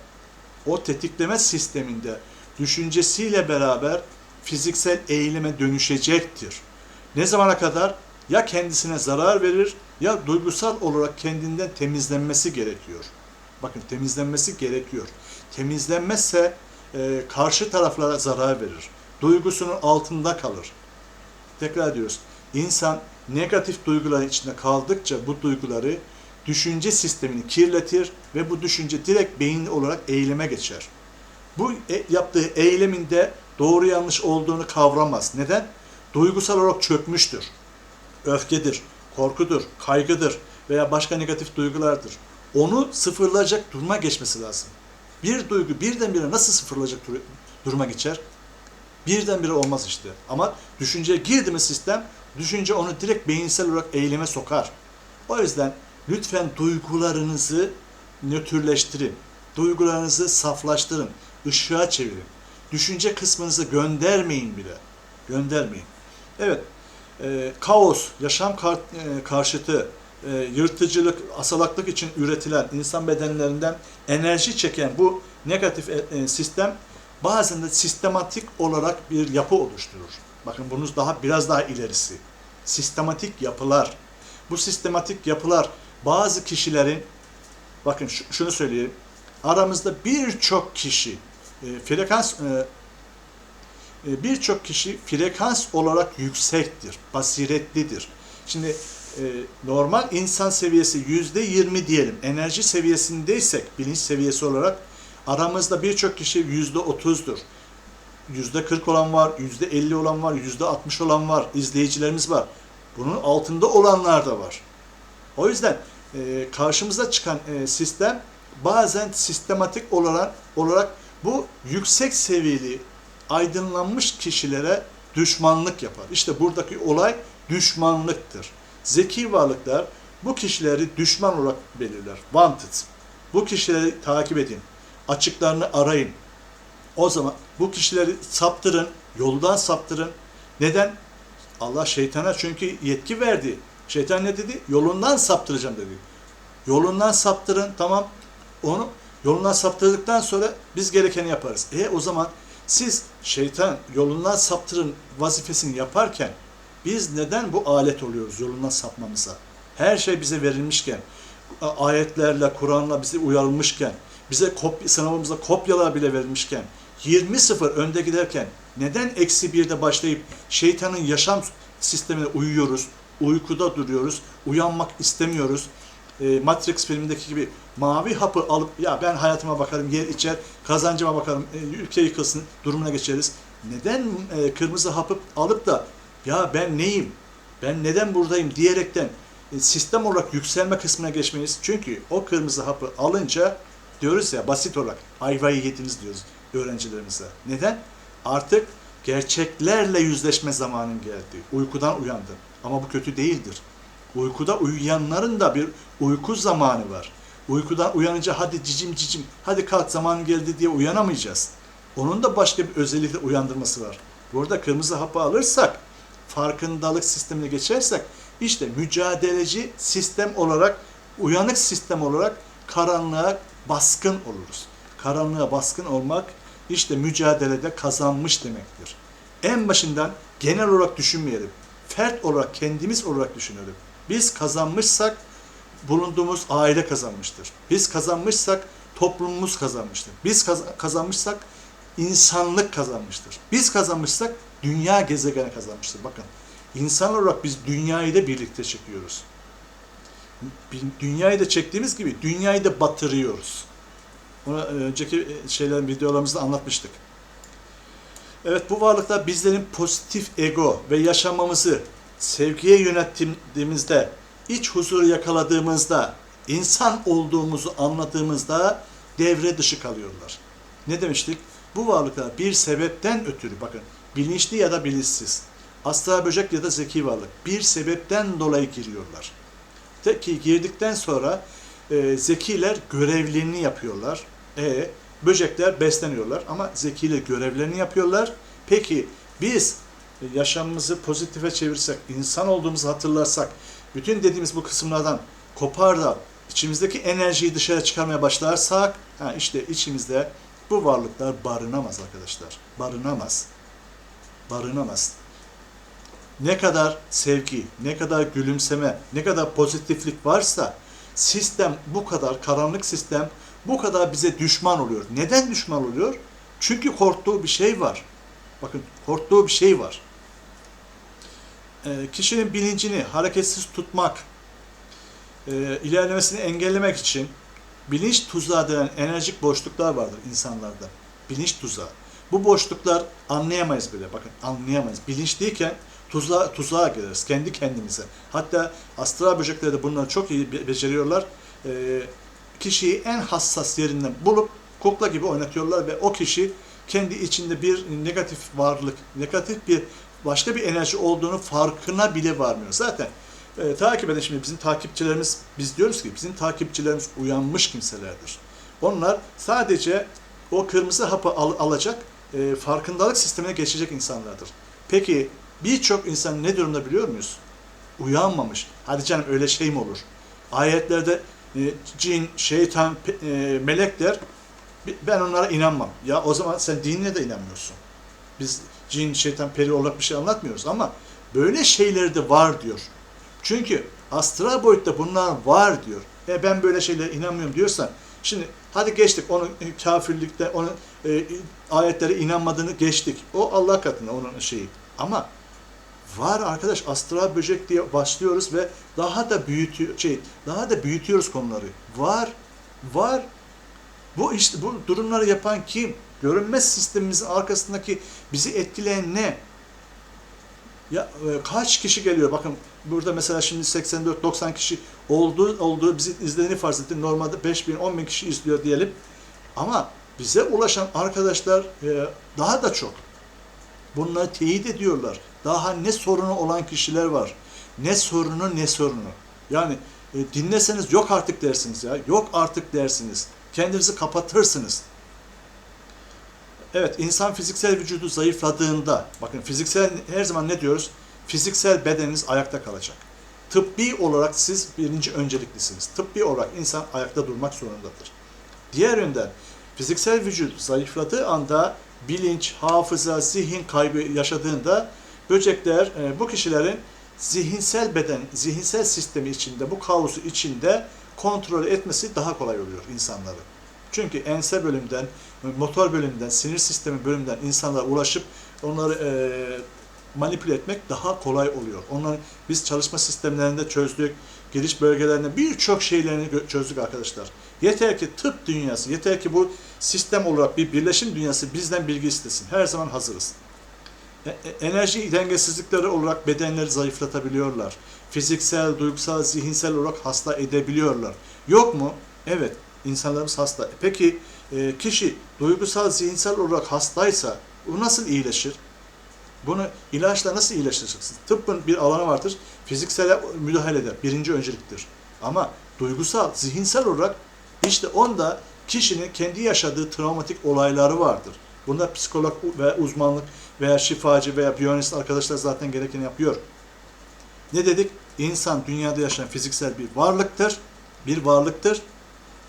o tetikleme sisteminde düşüncesiyle beraber fiziksel eyleme dönüşecektir. Ne zamana kadar? Ya kendisine zarar verir ya duygusal olarak kendinden temizlenmesi gerekiyor. Bakın temizlenmesi gerekiyor. Temizlenmezse karşı taraflara zarar verir. Duygusunun altında kalır. Tekrar diyoruz. İnsan negatif duyguların içinde kaldıkça bu duyguları düşünce sistemini kirletir ve bu düşünce direkt beyin olarak eyleme geçer. Bu yaptığı eyleminde doğru yanlış olduğunu kavramaz. Neden? Duygusal olarak çökmüştür. Öfkedir, korkudur, kaygıdır veya başka negatif duygulardır. Onu sıfırlayacak duruma geçmesi lazım. Bir duygu birdenbire nasıl sıfırlayacak duruma geçer? Birdenbire olmaz işte. Ama düşünceye girdi mi sistem, düşünce onu direkt beyinsel olarak eyleme sokar. O yüzden lütfen duygularınızı nötrleştirin. Duygularınızı saflaştırın. Işığa çevirin. Düşünce kısmınızı göndermeyin bile. Göndermeyin. Evet, kaos, yaşam karşıtı, yırtıcılık, asalaklık için üretilen insan bedenlerinden enerji çeken bu negatif sistem bazen de sistematik olarak bir yapı oluşturur. Bakın bunun biraz daha ilerisi. Sistematik yapılar. Bu sistematik yapılar bazı kişilerin, bakın şunu söyleyeyim, aramızda birçok kişi frekans olarak yüksektir, basiretlidir. Şimdi normal insan seviyesi %20 diyelim, enerji seviyesindeysek, bilinç seviyesi olarak aramızda birçok kişi %30'dur. %40 olan var, %50 olan var, %60 olan var, izleyicilerimiz var. Bunun altında olanlar da var. O yüzden karşımıza çıkan sistem bazen sistematik olarak bu yüksek seviyeli aydınlanmış kişilere düşmanlık yapar. İşte buradaki olay düşmanlıktır. Zeki varlıklar bu kişileri düşman olarak belirler. Wanted. Bu kişileri takip edin. Açıklarını arayın. O zaman bu kişileri saptırın, yoldan saptırın. Neden? Allah şeytana çünkü yetki verdi. Şeytan ne dedi? Yolundan saptıracağım dedi. Yolundan saptırın, tamam. Onu yolundan saptırdıktan sonra biz gerekeni yaparız. O zaman siz şeytan yolundan saptırın vazifesini yaparken biz neden bu alet oluyoruz yolundan sapmamıza? Her şey bize verilmişken, ayetlerle, Kur'an'la bize uyarılmışken, bize sınavımızda kopyalar bile verilmişken, 20-0 önde giderken neden -1'de başlayıp şeytanın yaşam sistemine uyuyoruz, uykuda duruyoruz, uyanmak istemiyoruz? Matrix filmindeki gibi mavi hapı alıp ya ben hayatıma bakarım, yer içer, kazancıma bakarım, ülke yıkılsın durumuna geçeriz. Neden kırmızı hapı alıp da ya ben neyim, ben neden buradayım diyerekten sistem olarak yükselme kısmına geçmeyiz? Çünkü o kırmızı hapı alınca diyoruz ya basit olarak ayvayı yediniz diyoruz öğrencilerimize. Neden? Artık gerçeklerle yüzleşme zamanın geldi. Uykudan uyandın. Ama bu kötü değildir. Uykuda uyuyanların da bir uyku zamanı var. Uykudan uyanınca hadi cicim cicim, hadi kalk zamanı geldi diye uyanamayacağız. Onun da başka bir özellikle uyandırması var. Burada kırmızı hapı alırsak, farkındalık sistemine geçersek, işte mücadeleci sistem olarak, uyanık sistem olarak karanlığa baskın oluruz. Karanlığa baskın olmak, işte mücadelede kazanmış demektir. En başından genel olarak düşünmeyelim. Fert olarak, kendimiz olarak düşünelim. Biz kazanmışsak bulunduğumuz aile kazanmıştır. Biz kazanmışsak toplumumuz kazanmıştır. Biz kazanmışsak insanlık kazanmıştır. Biz kazanmışsak dünya gezegeni kazanmıştır. Bakın, insan olarak biz dünyayı da birlikte çekiyoruz. Dünyayı da çektiğimiz gibi dünyayı da batırıyoruz. Bunu önceki videolarımızda anlatmıştık. Evet, bu varlıklar bizlerin pozitif ego ve yaşamamızı sevgiye yönettiğimizde, iç huzuru yakaladığımızda, insan olduğumuzu anladığımızda devre dışı kalıyorlar. Ne demiştik? Bu varlıklar bir sebepten ötürü, bakın, bilinçli ya da bilinçsiz, astral böcek ya da zeki varlık, bir sebepten dolayı giriyorlar. Tek ki girdikten sonra zekiler görevlerini yapıyorlar. Böcekler besleniyorlar ama zekiler görevlerini yapıyorlar. Peki biz yaşamımızı pozitife çevirsek, insan olduğumuzu hatırlarsak, bütün dediğimiz bu kısımlardan kopar da içimizdeki enerjiyi dışarı çıkarmaya başlarsak, işte içimizde bu varlıklar barınamaz arkadaşlar. Barınamaz. Barınamaz. Ne kadar sevgi, ne kadar gülümseme, ne kadar pozitiflik varsa sistem bu kadar, karanlık sistem bu kadar bize düşman oluyor. Neden düşman oluyor? Çünkü korktuğu bir şey var. Bakın, korktuğu bir şey var. Kişinin bilincini hareketsiz tutmak, ilerlemesini engellemek için bilinç tuzağı denen enerjik boşluklar vardır insanlarda. Bilinç tuzağı. Bu boşluklar anlayamayız bile. Bakın, anlayamayız. Bilinçliyken tuzağa gireriz kendi kendimize. Hatta astral böcekler de bunları çok iyi beceriyorlar. Kişiyi en hassas yerinden bulup kukla gibi oynatıyorlar ve o kişi kendi içinde bir negatif varlık, negatif bir başka bir enerji olduğunu farkına bile varmıyor. Zaten takip eden şimdi bizim takipçilerimiz, biz diyoruz ki bizim takipçilerimiz uyanmış kimselerdir. Onlar sadece o kırmızı hapı alacak, farkındalık sistemine geçecek insanlardır. Peki birçok insan ne durumda biliyor muyuz? Uyanmamış. Hadi canım, öyle şey mi olur? Ayetlerde cin, şeytan, melekler, ben onlara inanmam. Ya o zaman sen dinine de inanmıyorsun. Biz cin, şeytan, peri olarak bir şey anlatmıyoruz ama böyle şeyler de var diyor. Çünkü astral boyutta bunlar var diyor. Ben böyle şeylere inanmıyorum diyorsan, şimdi hadi geçtik onun kafirlikte, onun ayetlere inanmadığını geçtik. O Allah katında onun şeyi. Ama Var arkadaş, astral böcek diye başlıyoruz ve daha da büyütüyoruz konuları. Var, var. Bu işte bu durumları yapan kim? Görünmez sistemimizin arkasındaki bizi etkileyen ne? Ya kaç kişi geliyor? Bakın burada mesela şimdi 84-90 kişi olduğu bizi izlediğini farz ettin. Normalde 5.000, 10.000 kişi izliyor diyelim. Ama bize ulaşan arkadaşlar daha da çok. Bunları teyit ediyorlar. Daha ne sorunu olan kişiler var. Ne sorunu ne sorunu. Yani dinleseniz yok artık dersiniz ya. Yok artık dersiniz. Kendinizi kapatırsınız. Evet, insan fiziksel vücudu zayıfladığında, bakın fiziksel, her zaman ne diyoruz? Fiziksel bedeniniz ayakta kalacak. Tıbbi olarak siz birinci önceliklisiniz. Tıbbi olarak insan ayakta durmak zorundadır. Diğer yönden fiziksel vücut zayıfladığı anda bilinç, hafıza, zihin kaybı yaşadığında böcekler bu kişilerin zihinsel sistemi içinde, bu kaosu içinde kontrol etmesi daha kolay oluyor insanları. Çünkü ense bölümünden, motor bölümünden, sinir sistemi bölümünden insanlara ulaşıp onları manipüle etmek daha kolay oluyor. Onların biz çalışma sistemlerinde çözdük, giriş bölgelerinde birçok şeylerini çözdük arkadaşlar. Yeter ki tıp dünyası, yeter ki bu sistem olarak bir birleşim dünyası bizden bilgi istesin. Her zaman hazırız. Enerji dengesizlikleri olarak bedenleri zayıflatabiliyorlar. Fiziksel, duygusal, zihinsel olarak hasta edebiliyorlar. Yok mu? Evet, insanlarımız hasta. Peki kişi duygusal, zihinsel olarak hastaysa bu nasıl iyileşir? Bunu ilaçla nasıl iyileştireceksiniz? Tıbbın bir alanı vardır. Fiziksel müdahale eder. Birinci önceliktir. Ama duygusal, zihinsel olarak işte onda kişinin kendi yaşadığı travmatik olayları vardır. Bunda psikolog ve uzmanlık veya şifacı veya biyonist arkadaşlar zaten gerekeni yapıyor. Ne dedik? İnsan dünyada yaşayan fiziksel bir varlıktır. Bir varlıktır.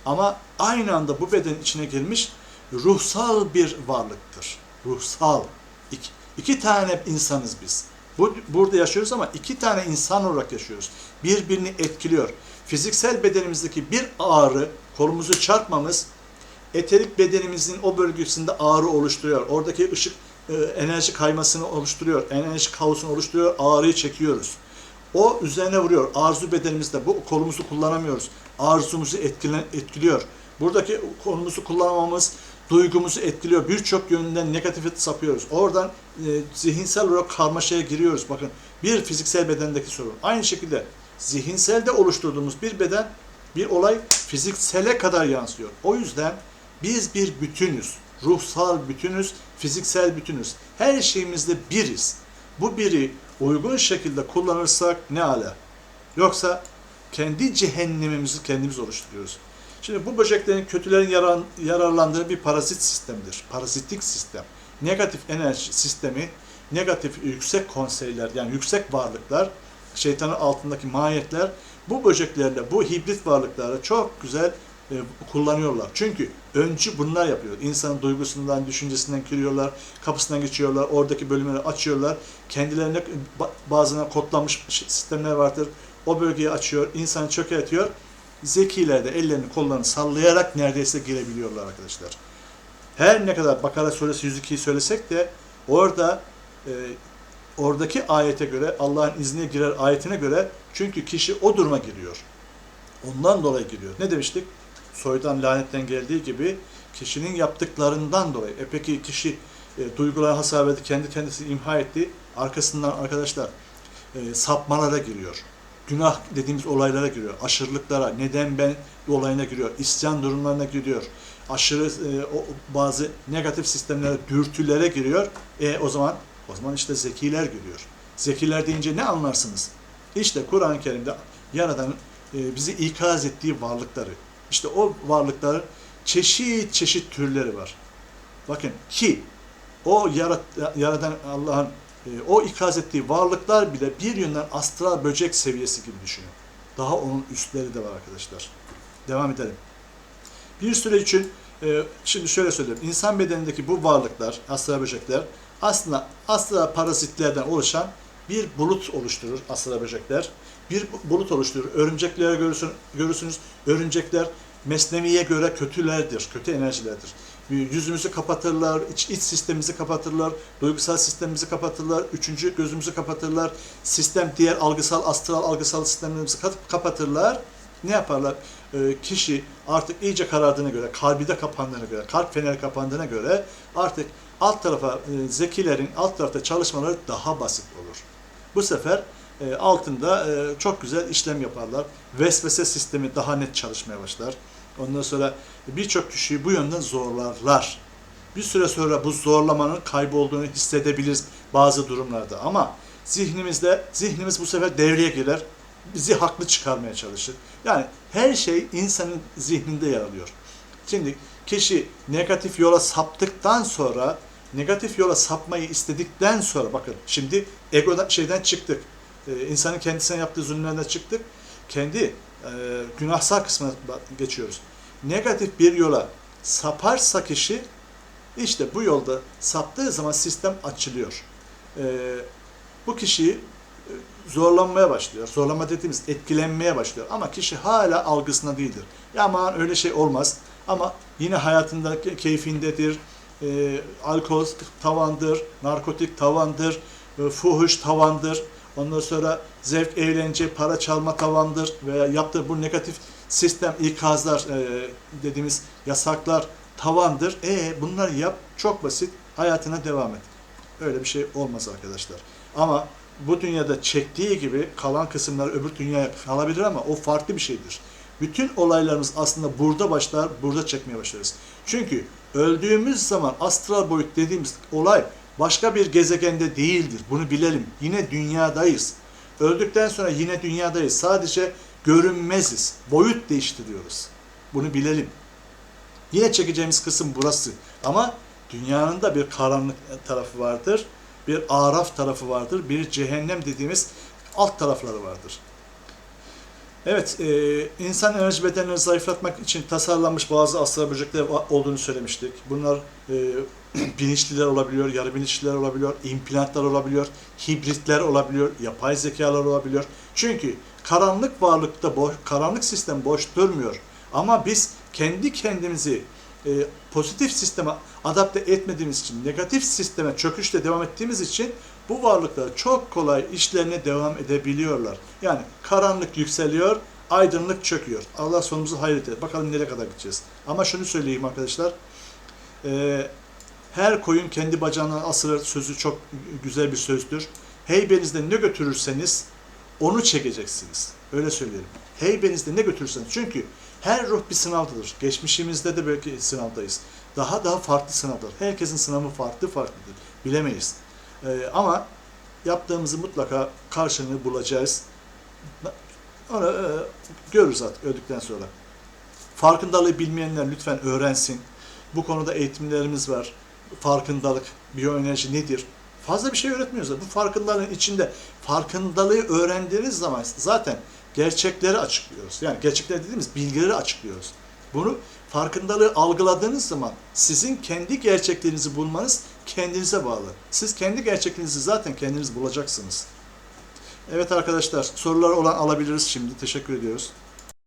Ama aynı anda bu bedenin içine girmiş ruhsal bir varlıktır. Ruhsal. İki tane insanız biz. Burada yaşıyoruz ama iki tane insan olarak yaşıyoruz. Birbirini etkiliyor. Fiziksel bedenimizdeki bir ağrı, kolumuzu çarpmamız, eterik bedenimizin o bölgesinde ağrı oluşturuyor. Oradaki ışık enerji kaymasını oluşturuyor. Enerji kaosunu oluşturuyor. Ağrıyı çekiyoruz. O üzerine vuruyor. Arzu bedenimizde bu kolumuzu kullanamıyoruz. Arzumuzu etkiliyor. Buradaki kolumuzu kullanamamız duygumuzu etkiliyor. Birçok yönünden negatife sapıyoruz. Oradan zihinsel olarak karmaşaya giriyoruz. Bakın bir fiziksel bedendeki sorun. Aynı şekilde zihinselde oluşturduğumuz bir beden, bir olay fiziksele kadar yansıyor. O yüzden biz bir bütünüz. Ruhsal bütünüz, fiziksel bütünüz. Her şeyimizde biriz. Bu biri uygun şekilde kullanırsak ne ala. Yoksa kendi cehennemimizi kendimiz oluşturuyoruz. Şimdi bu böceklerin, kötülerin yararlandığı bir parazit sistemidir. Parazitik sistem. Negatif enerji sistemi, negatif yüksek konseyler, yani yüksek varlıklar, şeytanın altındaki mahiyetler bu böceklerle, bu hibrit varlıklarla çok güzel kullanıyorlar. Çünkü öncü bunlar yapıyor. İnsanın duygusundan, düşüncesinden giriyorlar, kapısından geçiyorlar, oradaki bölümleri açıyorlar. Kendilerine bazına kodlanmış sistemler vardır. O bölgeyi açıyor, insanı çökertiyor. Zekiler de ellerini kollarını sallayarak neredeyse girebiliyorlar arkadaşlar. Her ne kadar Bakara suresi 102'yi söylesek de orada oradaki ayete göre, Allah'ın izniyle girer ayetine göre, çünkü kişi o duruma giriyor. Ondan dolayı giriyor. Ne demiştik? Soydan, lanetten geldiği gibi kişinin yaptıklarından dolayı. Peki kişi duygulara hasar verdi, kendi kendisini imha etti. Arkasından arkadaşlar sapmalara giriyor. Günah dediğimiz olaylara giriyor. Aşırılıklara, neden ben olayına giriyor. İsyan durumlarına giriyor. Aşırı bazı negatif sistemlere, dürtülere giriyor. O zaman işte zekiler giriyor. Zekiler deyince ne anlarsınız? İşte Kur'an-ı Kerim'de Yaradan'ın bizi ikaz ettiği varlıkları. İşte o varlıkların çeşit çeşit türleri var. Bakın ki o Yaradan Allah'ın o ikaz ettiği varlıklar bile bir yönden astral böcek seviyesi gibi düşünün. Daha onun üstleri de var arkadaşlar. Devam edelim. Bir süre için şimdi şöyle söyleyeyim. İnsan bedenindeki bu varlıklar, astral böcekler aslında astral parazitlerden oluşan bir bulut oluşturur astral böcekler. Bir bulut oluşturur. Örümceklere görürsünüz. Örümcekler Mesnevi'ye göre kötülerdir, kötü enerjilerdir. yüzümüzü kapatırlar, iç sistemimizi kapatırlar, duygusal sistemimizi kapatırlar, üçüncü gözümüzü kapatırlar, diğer algısal, astral algısal sistemlerimizi kapatırlar. Ne yaparlar? Kişi artık iyice karardığına göre, kalbi de kapandığına göre, kalp feneri kapandığına göre artık alt tarafa, zekilerin alt tarafta çalışmaları daha basit olur. Bu sefer altında çok güzel işlem yaparlar. Vesvese sistemi daha net çalışmaya başlar. Ondan sonra birçok kişiyi bu yönden zorlarlar. Bir süre sonra bu zorlamanın kaybolduğunu hissedebiliriz bazı durumlarda. Ama zihnimiz bu sefer devreye girer. Bizi haklı çıkarmaya çalışır. Yani her şey insanın zihninde yer alıyor. Şimdi kişi negatif yola saptıktan sonra, negatif yola sapmayı istedikten sonra, bakın şimdi egodan çıktık. İnsanın kendisine yaptığı zulümlerden çıktık. Kendi günahsal kısmına geçiyoruz. Negatif bir yola saparsa kişi, işte bu yolda saptığı zaman sistem açılıyor. Bu kişiyi zorlanmaya başlıyor. Zorlama dediğimiz etkilenmeye başlıyor. Ama kişi hala algısında değildir. Ya aman öyle şey olmaz. Ama yine hayatında keyfindedir. Alkol tavandır, narkotik tavandır, fuhuş tavandır. Ondan sonra zevk, eğlence, para çalma tavandır veya yaptığı bu negatif sistem, ikazlar dediğimiz yasaklar tavandır. Bunları yap, çok basit, hayatına devam et. Öyle bir şey olmaz arkadaşlar. Ama bu dünyada çektiği gibi kalan kısımlar öbür dünyaya kalabilir ama o farklı bir şeydir. Bütün olaylarımız aslında burada başlar, burada çekmeye başlarız. Çünkü öldüğümüz zaman astral boyut dediğimiz olay başka bir gezegende değildir. Bunu bilelim. Yine dünyadayız. Öldükten sonra yine dünyadayız. Sadece görünmeziz. Boyut değiştiriyoruz. Bunu bilelim. Yine çekeceğimiz kısım burası. Ama dünyanın da bir karanlık tarafı vardır. Bir araf tarafı vardır. Bir cehennem dediğimiz alt tarafları vardır. Evet, insan enerji bedenini zayıflatmak için tasarlanmış bazı astral böcekler olduğunu söylemiştik. Bunlar bilinçliler olabiliyor, yarı bilinçliler olabiliyor, implantlar olabiliyor, hibritler olabiliyor, yapay zekalar olabiliyor. Çünkü karanlık varlıkta karanlık sistem boş durmuyor. Ama biz kendi kendimizi pozitif sisteme adapte etmediğimiz için, negatif sisteme çöküşle devam ettiğimiz için bu varlıklar çok kolay işlerine devam edebiliyorlar. Yani karanlık yükseliyor, aydınlık çöküyor. Allah sonumuzu hayret eder. Bakalım nereye kadar gideceğiz. Ama şunu söyleyeyim arkadaşlar. Her koyun kendi bacağına asılır sözü çok güzel bir sözdür. Heybenizde ne götürürseniz onu çekeceksiniz. Öyle söyleyelim. Heybenizde ne götürürseniz. Çünkü her ruh bir sınavdadır. Geçmişimizde de belki sınavdayız. Daha farklı sınavlar. Herkesin sınavı farklıdır. Bilemeyiz. Ama yaptığımızı mutlaka karşılığını bulacağız. Onu görürüz artık öldükten sonra. Farkındalığı bilmeyenler lütfen öğrensin. Bu konuda eğitimlerimiz var. Farkındalık, biyoenerji nedir? Fazla bir şey öğretmiyoruz. Bu farkındalığın içinde farkındalığı öğrendiğiniz zaman zaten gerçekleri açıklıyoruz. Yani gerçekler dediğimiz bilgileri açıklıyoruz. Bunu farkındalığı algıladığınız zaman sizin kendi gerçeklerinizi bulmanız kendinize bağlı. Siz kendi gerçekliğinizi zaten kendiniz bulacaksınız. Evet arkadaşlar, sorular olan alabiliriz şimdi. Teşekkür ediyoruz.